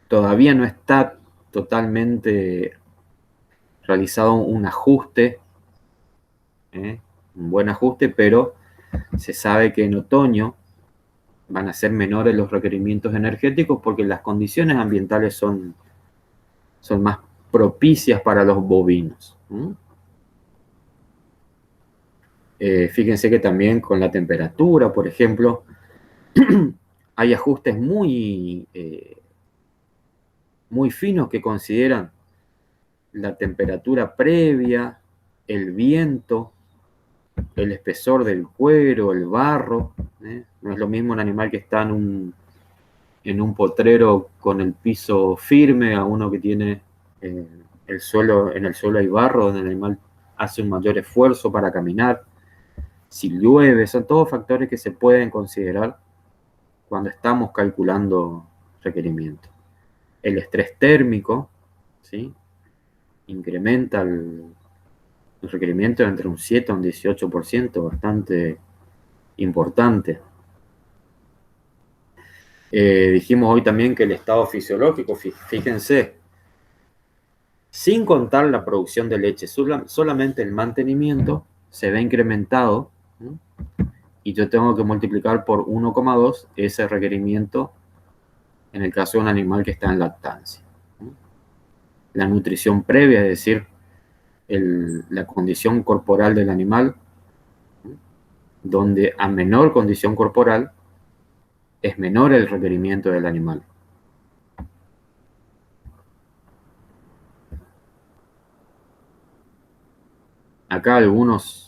Todavía no está totalmente realizado un ajuste, un buen ajuste, pero se sabe que en otoño van a ser menores los requerimientos energéticos porque las condiciones ambientales son más propicias para los bovinos. Fíjense que también con la temperatura, por ejemplo, hay ajustes muy finos que consideran la temperatura previa, el viento, el espesor del cuero, el barro. No es lo mismo un animal que está en un potrero con el piso firme a uno que tiene en el suelo hay barro, donde el animal hace un mayor esfuerzo para caminar. Si llueve, son todos factores que se pueden considerar cuando estamos calculando requerimientos. El estrés térmico, ¿sí? Incrementa el requerimiento entre un 7 a un 18%, bastante importante. Dijimos hoy también que el estado fisiológico, fíjense, sin contar la producción de leche, solamente el mantenimiento se ve incrementado, y yo tengo que multiplicar por 1,2 ese requerimiento en el caso de un animal que está en lactancia. La nutrición previa, es decir, la condición corporal del animal, donde a menor condición corporal es menor el requerimiento del animal. Acá algunos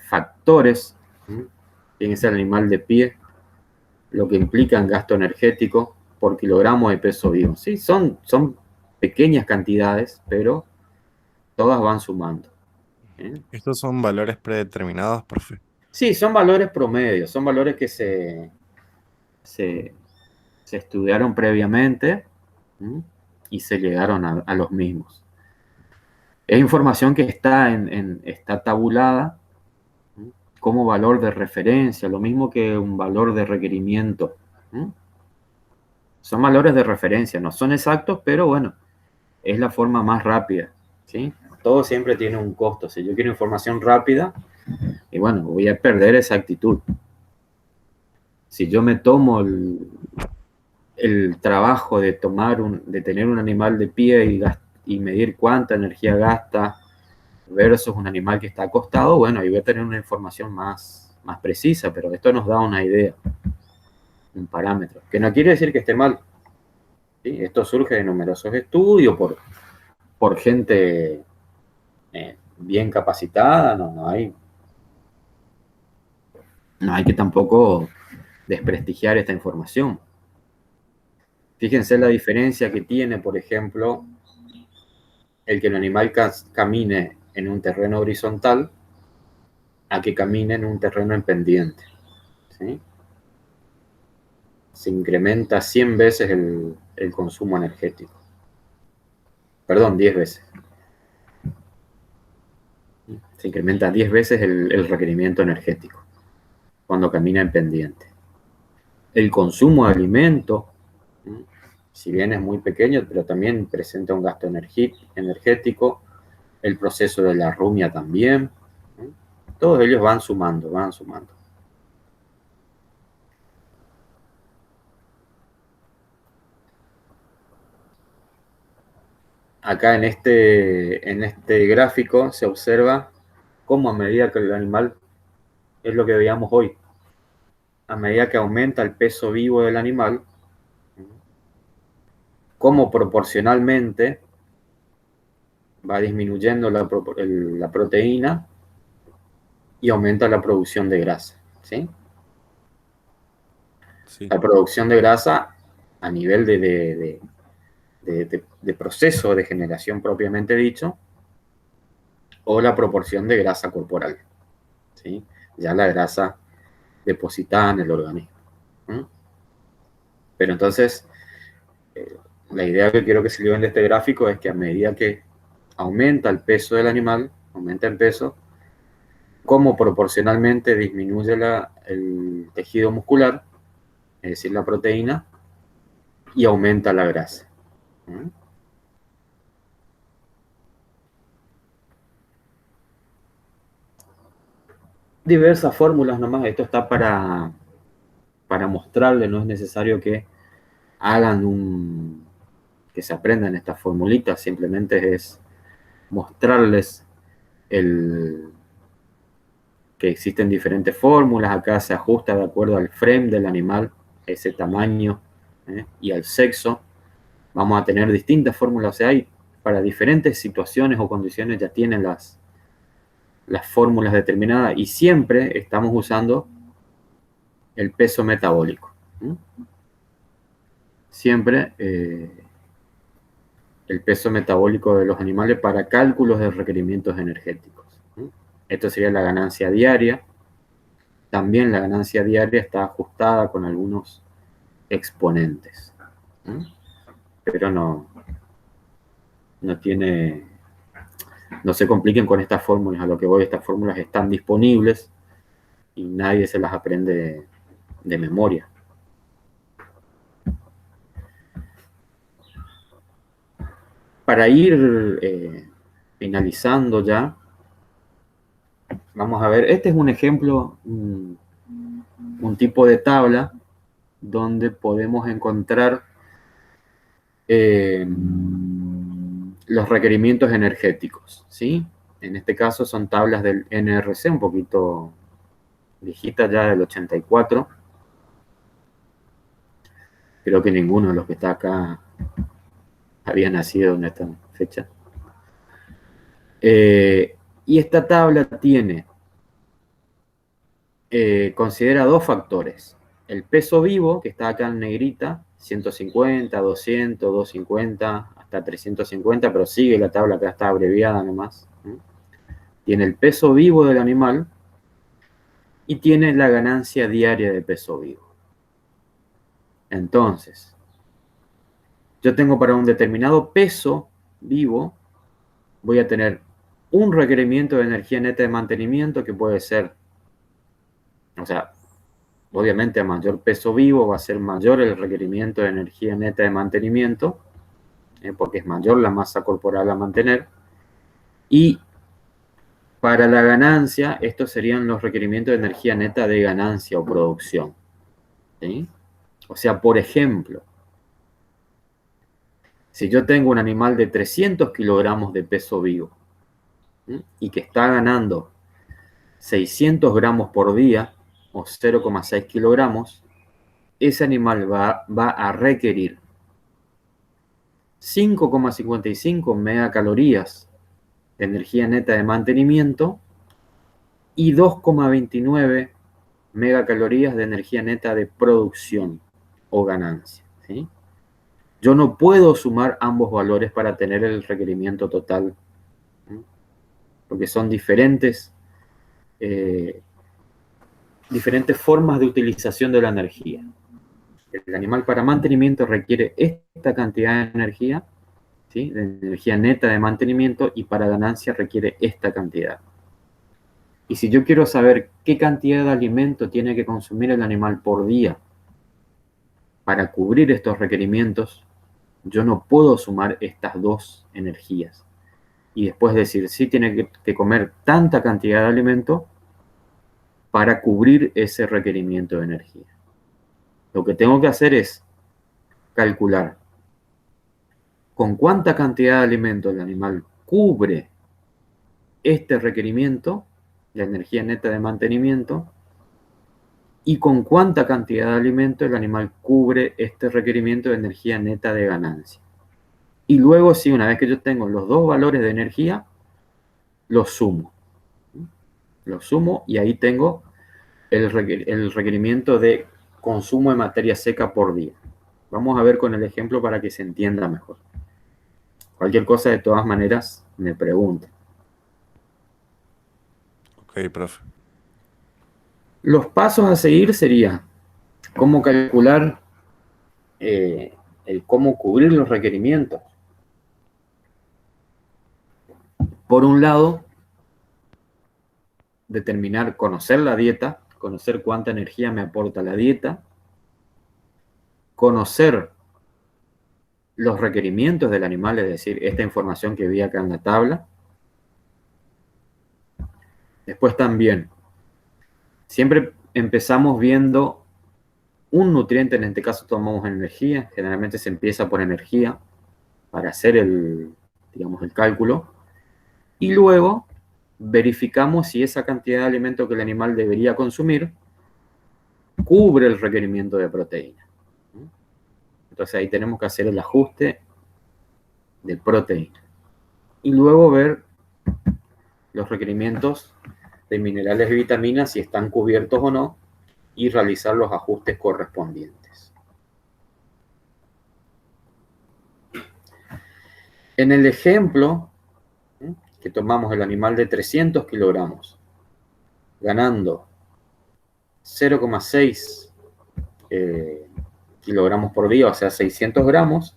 factores, tiene que ser el animal de pie, lo que implica en gasto energético por kilogramo de peso vivo. Sí, son pequeñas cantidades, pero todas van sumando. ¿Estos son valores predeterminados, profe? Sí, son valores promedios, son valores que se estudiaron previamente y se llegaron a los mismos. Es información que está tabulada como valor de referencia, lo mismo que un valor de requerimiento ¿Mm? Son valores de referencia, no son exactos, pero bueno, es la forma más rápida, ¿sí? Todo siempre tiene un costo. Si yo quiero información rápida, y bueno, voy a perder exactitud. Si yo me tomo el trabajo de de tener un animal de pie y medir cuánta energía gasta versus un animal que está acostado, bueno, ahí voy a tener una información más precisa, pero esto nos da una idea, un parámetro, que no quiere decir que esté mal, ¿sí? Esto surge de numerosos estudios por gente bien capacitada, no hay que tampoco desprestigiar esta información. Fíjense la diferencia que tiene, por ejemplo, el que el animal camine en un terreno horizontal a que camine en un terreno en pendiente, ¿sí? Se incrementa 100 veces el consumo energético. Perdón, 10 veces. Se incrementa 10 veces el requerimiento energético cuando camina en pendiente. El consumo de alimento, si bien es muy pequeño, pero también presenta un gasto energético. El proceso de la rumia también. Todos ellos van sumando, van sumando. Acá en este gráfico se observa cómo a medida que el animal, es lo que veíamos hoy, a medida que aumenta el peso vivo del animal, cómo proporcionalmente va disminuyendo la proteína y aumenta la producción de grasa, ¿sí? Sí. La producción de grasa a nivel de proceso de generación propiamente dicho, o la proporción de grasa corporal, ¿sí? Ya la grasa depositada en el organismo. ¿Mm? Pero entonces, la idea que quiero que se lleven de este gráfico es que a medida que aumenta el peso del animal, aumenta en peso, como proporcionalmente disminuye el tejido muscular, es decir, la proteína, y aumenta la grasa. ¿Mm? Diversas fórmulas nomás, esto está para mostrarle, no es necesario que que se aprendan estas formulitas, simplemente es mostrarles que existen diferentes fórmulas, acá se ajusta de acuerdo al frame del animal, ese tamaño, y al sexo. Vamos a tener distintas fórmulas, o sea, hay para diferentes situaciones o condiciones ya tienen las fórmulas determinadas y siempre estamos usando el peso metabólico. Siempre el peso metabólico de los animales para cálculos de requerimientos energéticos. Esto sería la ganancia diaria. También la ganancia diaria está ajustada con algunos exponentes. Pero no tiene, no se compliquen con estas fórmulas, a lo que voy, estas fórmulas están disponibles y nadie se las aprende de memoria. Para ir finalizando ya, vamos a ver, este es un ejemplo, un tipo de tabla donde podemos encontrar los requerimientos energéticos, ¿sí? En este caso son tablas del NRC, un poquito viejitas ya del 84. Creo que ninguno de los que está acá había nacido en esta fecha. Y esta tabla considera dos factores. El peso vivo, que está acá en negrita, 150, 200, 250, hasta 350, pero sigue la tabla, acá está abreviada nomás. Tiene el peso vivo del animal y tiene la ganancia diaria de peso vivo. Entonces, yo tengo para un determinado peso vivo, voy a tener un requerimiento de energía neta de mantenimiento que puede ser, o sea, Obviamente a mayor peso vivo va a ser mayor el requerimiento de energía neta de mantenimiento, porque es mayor la masa corporal a mantener. Y para la ganancia, estos serían los requerimientos de energía neta de ganancia o producción, ¿sí? O sea, por ejemplo, si yo tengo un animal de 300 kilogramos de peso vivo, ¿sí?, y que está ganando 600 gramos por día o 0,6 kilogramos, ese animal va a requerir 5,55 megacalorías de energía neta de mantenimiento y 2,29 megacalorías de energía neta de producción o ganancia, ¿sí? Yo no puedo sumar ambos valores para tener el requerimiento total, ¿sí?, porque son diferentes formas de utilización de la energía. El animal para mantenimiento requiere esta cantidad de energía, ¿sí?, de energía neta de mantenimiento, y para ganancia requiere esta cantidad. Y si yo quiero saber qué cantidad de alimento tiene que consumir el animal por día para cubrir estos requerimientos, yo no puedo sumar estas dos energías y después decir, sí, tiene que comer tanta cantidad de alimento para cubrir ese requerimiento de energía. Lo que tengo que hacer es calcular con cuánta cantidad de alimento el animal cubre este requerimiento de energía neta de mantenimiento y con cuánta cantidad de alimento el animal cubre este requerimiento de energía neta de ganancia. Y luego, sí, una vez que yo tengo los dos valores de energía, los sumo. Los sumo y ahí tengo el requerimiento de consumo de materia seca por día. Vamos a ver con el ejemplo para que se entienda mejor. Cualquier cosa, de todas maneras, me pregunta. Ok, profe. Los pasos a seguir sería cómo calcular cómo cubrir los requerimientos. Por un lado, determinar, conocer la dieta, conocer cuánta energía me aporta la dieta, conocer los requerimientos del animal, es decir, esta información que vi acá en la tabla. Después también, siempre empezamos viendo un nutriente, en este caso tomamos energía, generalmente se empieza por energía para hacer el cálculo, y luego verificamos si esa cantidad de alimento que el animal debería consumir cubre el requerimiento de proteína. Entonces ahí tenemos que hacer el ajuste de proteína. Y luego ver los requerimientos de minerales y vitaminas, si están cubiertos o no, y realizar los ajustes correspondientes. En el ejemplo que tomamos, el animal de 300 kilogramos, ganando 0,6 kilogramos por día, o sea, 600 gramos.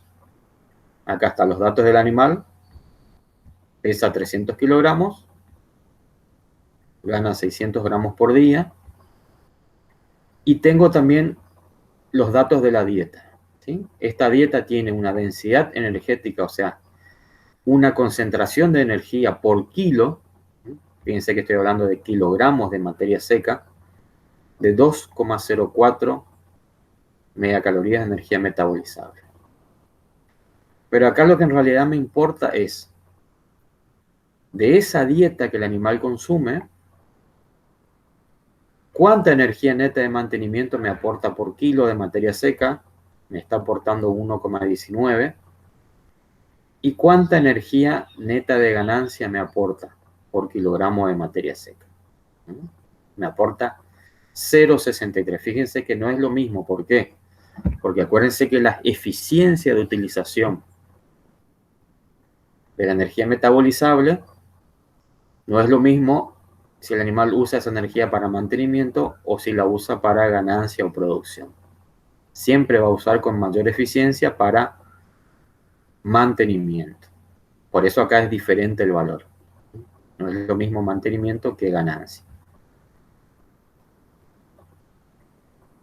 Acá están los datos del animal. Pesa 300 kilogramos, gana 600 gramos por día. Y tengo también los datos de la dieta, ¿sí? Esta dieta tiene una densidad energética, o sea, una concentración de energía por kilo. Fíjense que estoy hablando de kilogramos de materia seca, de 2,04 megacalorías de energía metabolizable. Pero acá lo que en realidad me importa es, de esa dieta que el animal consume, ¿cuánta energía neta de mantenimiento me aporta por kilo de materia seca? Me está aportando 1,19. ¿Y cuánta energía neta de ganancia me aporta por kilogramo de materia seca? Me aporta 0,63. Fíjense que no es lo mismo. ¿Por qué? Porque acuérdense que la eficiencia de utilización de la energía metabolizable no es lo mismo si el animal usa esa energía para mantenimiento o si la usa para ganancia o producción. Siempre va a usar con mayor eficiencia para mantenimiento. Por eso acá es diferente el valor. No es lo mismo mantenimiento que ganancia.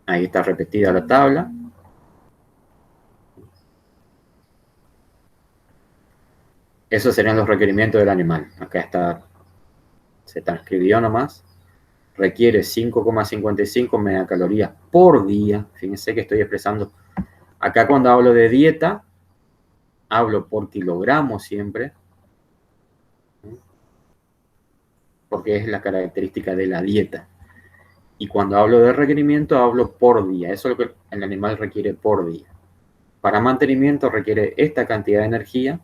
Ahí está repetida la tabla. Esos serían los requerimientos del animal. Acá está, se transcribió nomás. Requiere 5,55 megacalorías por día. Fíjense que estoy expresando. Acá cuando hablo de dieta, hablo por kilogramo siempre, porque es la característica de la dieta. Y cuando hablo de requerimiento, hablo por día. Eso es lo que el animal requiere por día. Para mantenimiento requiere esta cantidad de energía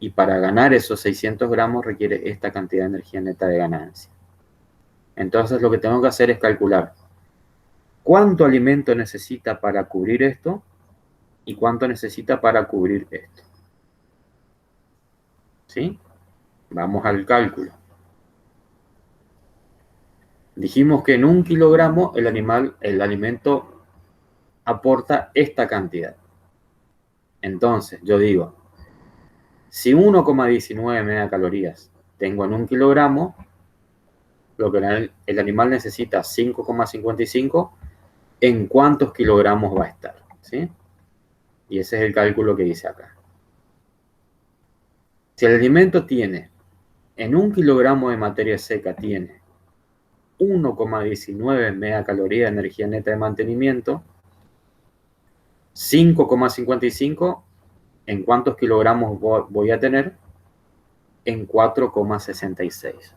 y para ganar esos 600 gramos requiere esta cantidad de energía neta de ganancia. Entonces lo que tengo que hacer es calcular cuánto alimento necesita para cubrir esto y cuánto necesita para cubrir esto. ¿Sí? Vamos al cálculo. Dijimos que en 1 kilogramo el alimento aporta esta cantidad. Entonces, yo digo, si 1,19 megacalorías tengo en 1 kilogramo, lo que el animal necesita 5,55, ¿en cuántos kilogramos va a estar? ¿Sí? Y ese es el cálculo que hice acá. Si el alimento tiene, en 1 kilogramo de materia seca tiene 1,19 megacalorías de energía neta de mantenimiento, 5,55, ¿en cuántos kilogramos voy a tener? En 4,66.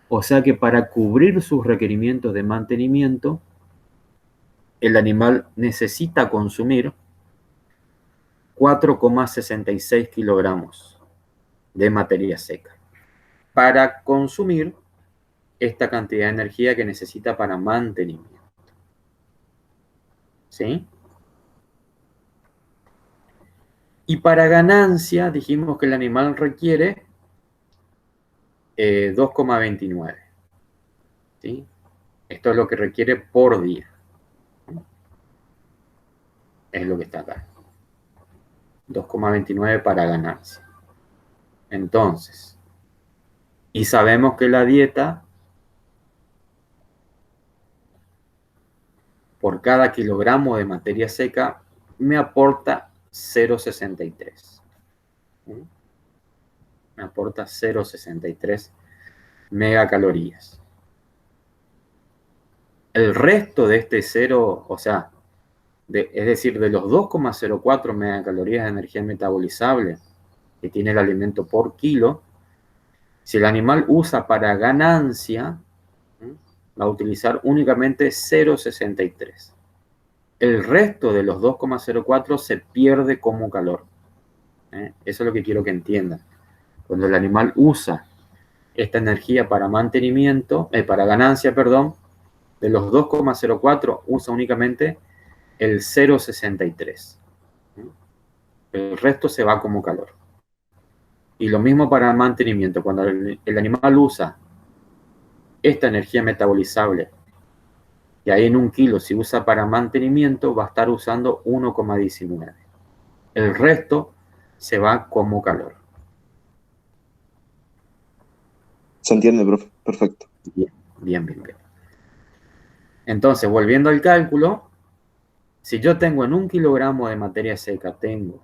O sea que para cubrir sus requerimientos de mantenimiento, el animal necesita consumir 4,66 kilogramos de materia seca para consumir esta cantidad de energía que necesita para mantenimiento. ¿Sí? Y para ganancia dijimos que el animal requiere 2,29. ¿Sí? Esto es lo que requiere por día. Es lo que está acá. 2,29 para ganancia. Entonces, y sabemos que la dieta, por cada kilogramo de materia seca, me aporta 0,63. Me aporta 0,63 megacalorías. El resto de este 0, o sea, es decir, de los 2,04 megacalorías de energía metabolizable que tiene el alimento por kilo, si el animal usa para ganancia, va a utilizar únicamente 0,63. El resto de los 2,04 se pierde como calor. Eso es lo que quiero que entiendan. Cuando el animal usa esta energía para mantenimiento, para ganancia, perdón, de los 2,04 usa únicamente el 0,63. El resto se va como calor. Y lo mismo para el mantenimiento. Cuando el animal usa esta energía metabolizable, que ahí en 1 kilo si usa para mantenimiento, va a estar usando 1,19. El resto se va como calor. Se entiende, profe. Perfecto. Bien. Entonces, volviendo al cálculo, si yo tengo en 1 kilogramo de materia seca, tengo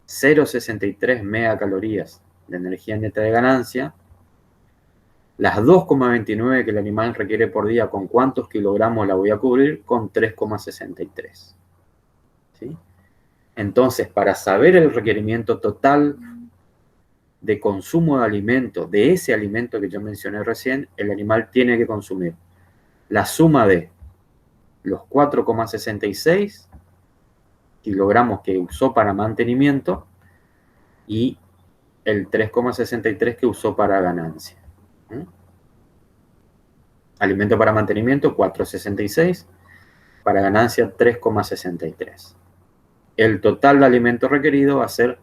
0,63 megacalorías de energía neta de ganancia, las 2,29 que el animal requiere por día, ¿con cuántos kilogramos la voy a cubrir? Con 3,63. ¿Sí? Entonces, para saber el requerimiento total de consumo de alimento, de ese alimento que yo mencioné recién, el animal tiene que consumir la suma de los 4,66 kilogramos que usó para mantenimiento y el 3,63 que usó para ganancia. Alimento para mantenimiento 4,66, para ganancia 3,63. El total de alimento requerido va a ser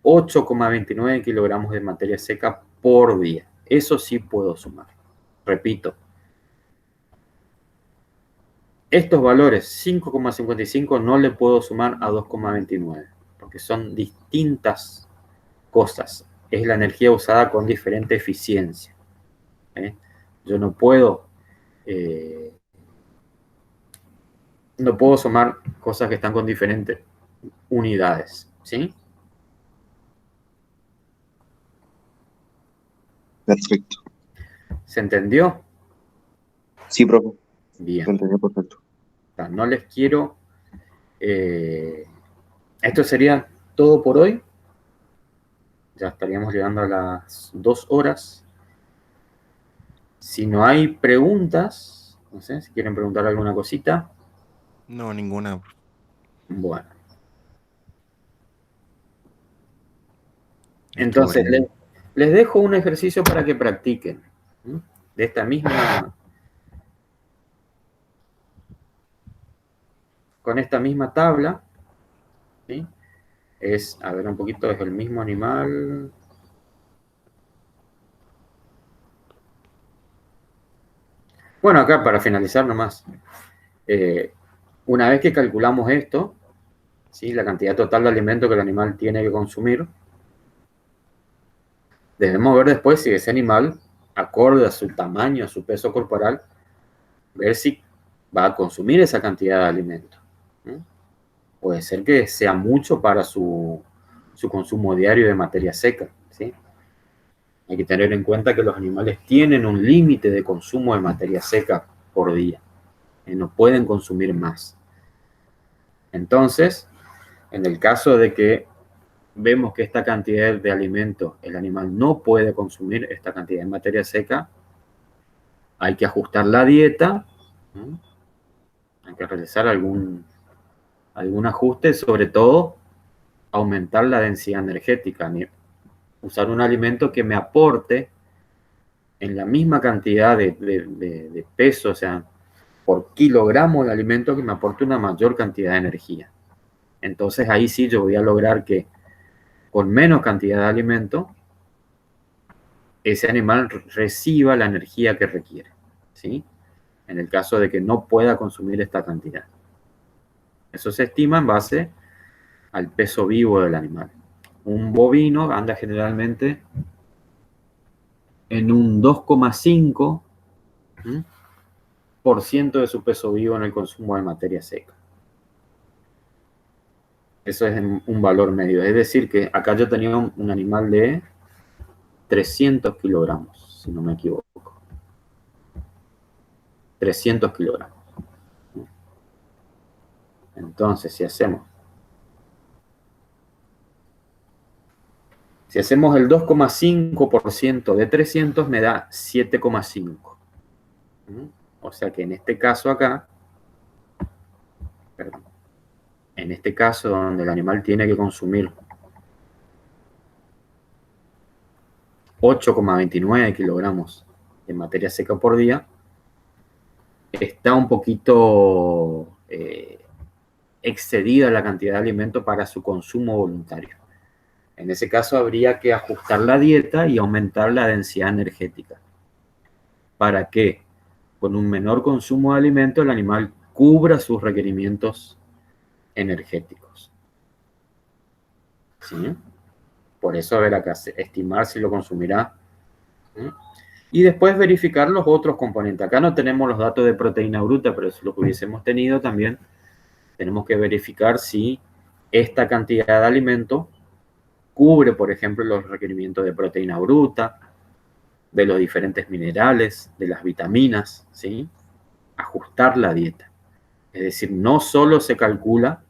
8,29 kilogramos de materia seca por día. Eso sí puedo sumar. Repito, estos valores 5,55 no le puedo sumar a 2,29 porque son distintas cosas. Es la energía usada con diferente eficiencia. Yo no puedo no puedo sumar cosas que están con diferentes unidades, ¿sí? Perfecto. ¿Se entendió? Sí, profe, lo Bien. entendí perfecto. O sea, no les quiero... esto sería todo por hoy. Ya estaríamos llegando a las 2 horas. Si no hay preguntas, no sé, si quieren preguntar alguna cosita. No, ninguna. Bueno. Estuvo Entonces, bien. les dejo un ejercicio para que practiquen. ¿Sí? De esta misma... Con esta misma tabla, ¿sí? Es, a ver un poquito, es el mismo animal. Bueno, acá para finalizar nomás. Una vez que calculamos esto, ¿sí? La cantidad total de alimento que el animal tiene que consumir, debemos ver después si ese animal, acorde a su tamaño, a su peso corporal, ver si va a consumir esa cantidad de alimento. ¿Sí? Puede ser que sea mucho para su consumo diario de materia seca, ¿sí? Hay que tener en cuenta que los animales tienen un límite de consumo de materia seca por día. No pueden consumir más. Entonces, en el caso de que vemos que esta cantidad de alimento el animal no puede consumir, esta cantidad de materia seca, hay que ajustar la dieta, ¿sí? Hay que realizar algún ajuste, sobre todo aumentar la densidad energética, usar un alimento que me aporte en la misma cantidad de peso, o sea, por kilogramo de alimento, que me aporte una mayor cantidad de energía. Entonces ahí sí yo voy a lograr que con menos cantidad de alimento ese animal reciba la energía que requiere, ¿sí? En el caso de que no pueda consumir esta cantidad. Eso se estima en base al peso vivo del animal. Un bovino anda generalmente en un 2,5% de su peso vivo en el consumo de materia seca. Eso es un valor medio. Es decir, que acá yo tenía un animal de 300 kilogramos, si no me equivoco. 300 kilogramos. Entonces, si hacemos el 2,5% de 300, me da 7,5. O sea que en este caso acá, perdón, en este caso donde el animal tiene que consumir 8,29 kilogramos de materia seca por día, está un poquito excedida la cantidad de alimento para su consumo voluntario. En ese caso habría que ajustar la dieta y aumentar la densidad energética para que con un menor consumo de alimento el animal cubra sus requerimientos energéticos. ¿Sí? Por eso habrá que estimar si lo consumirá. ¿Sí? Y después verificar los otros componentes. Acá no tenemos los datos de proteína bruta, pero si lo hubiésemos tenido también, tenemos que verificar si esta cantidad de alimento cubre, por ejemplo, los requerimientos de proteína bruta, de los diferentes minerales, de las vitaminas, ¿sí? Ajustar la dieta. Es decir, no solo se calcula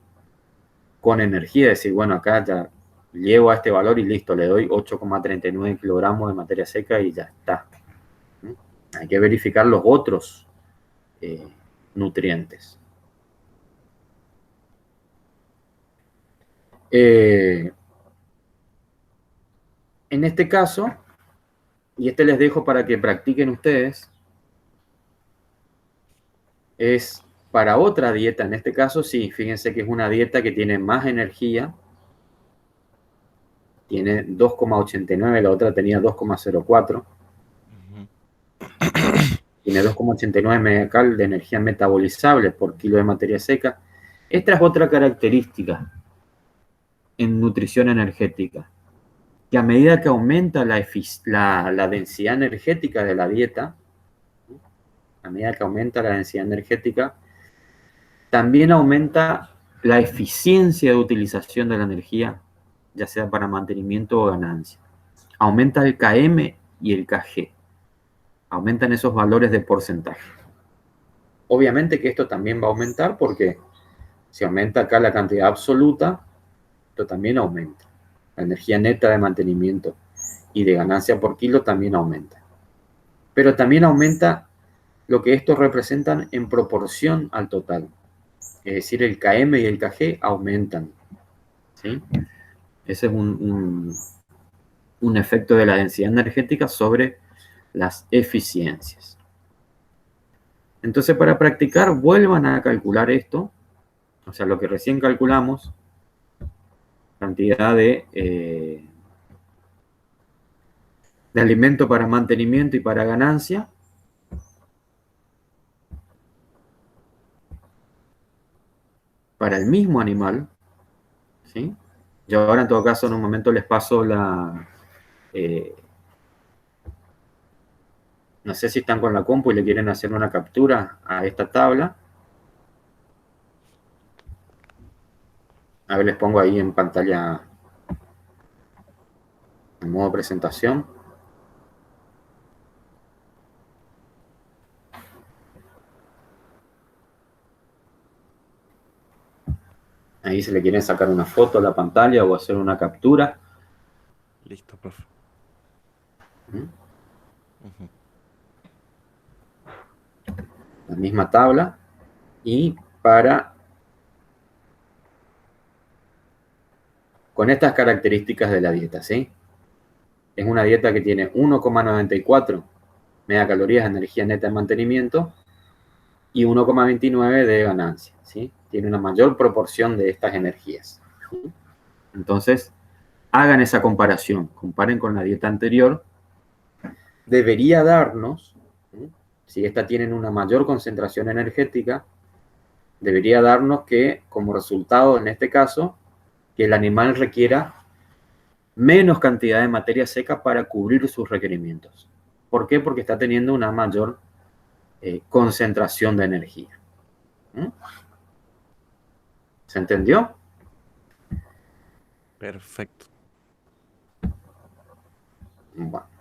con energía, decir, bueno, acá ya llego a este valor y listo, le doy 8,39 kilogramos de materia seca y ya está. ¿Sí? Hay que verificar los otros nutrientes. En este caso, y este les dejo para que practiquen ustedes, es para otra dieta. En este caso, sí, fíjense que es una dieta que tiene más energía, tiene 2,89, la otra tenía 2,04. Tiene 2,89 megacal de energía metabolizable por kilo de materia seca. Esta es otra característica en nutrición energética, que a medida que aumenta la densidad energética de la dieta, a medida que aumenta la densidad energética, también aumenta la eficiencia de utilización de la energía, ya sea para mantenimiento o ganancia. Aumenta el KM y el KG. Aumentan esos valores de porcentaje. Obviamente que esto también va a aumentar porque si aumenta acá la cantidad absoluta, esto también aumenta. La energía neta de mantenimiento y de ganancia por kilo también aumenta. Pero también aumenta lo que estos representan en proporción al total. Es decir, el KM y el KG aumentan. ¿Sí? Ese es un efecto de la densidad energética sobre las eficiencias. Entonces, para practicar, vuelvan a calcular esto, o sea, lo que recién calculamos, cantidad de alimento para mantenimiento y para ganancia. Para el mismo animal, ¿sí? Yo ahora en todo caso en un momento les paso no sé si están con la compu y le quieren hacer una captura a esta tabla. A ver, les pongo ahí en pantalla en modo presentación. Ahí si le quieren sacar una foto a la pantalla o hacer una captura. Listo, profe. Ujú. La misma tabla. Y con estas características de la dieta, ¿sí? Es una dieta que tiene 1,94 megacalorías de energía neta de mantenimiento y 1,29 de ganancia, ¿sí? Tiene una mayor proporción de estas energías. Entonces, hagan esa comparación, comparen con la dieta anterior. Debería darnos, ¿sí? Si esta tiene una mayor concentración energética, debería darnos que, como resultado en este caso, que el animal requiera menos cantidad de materia seca para cubrir sus requerimientos. ¿Por qué? Porque está teniendo una mayor concentración de energía. ¿Se entendió? Perfecto. Bueno.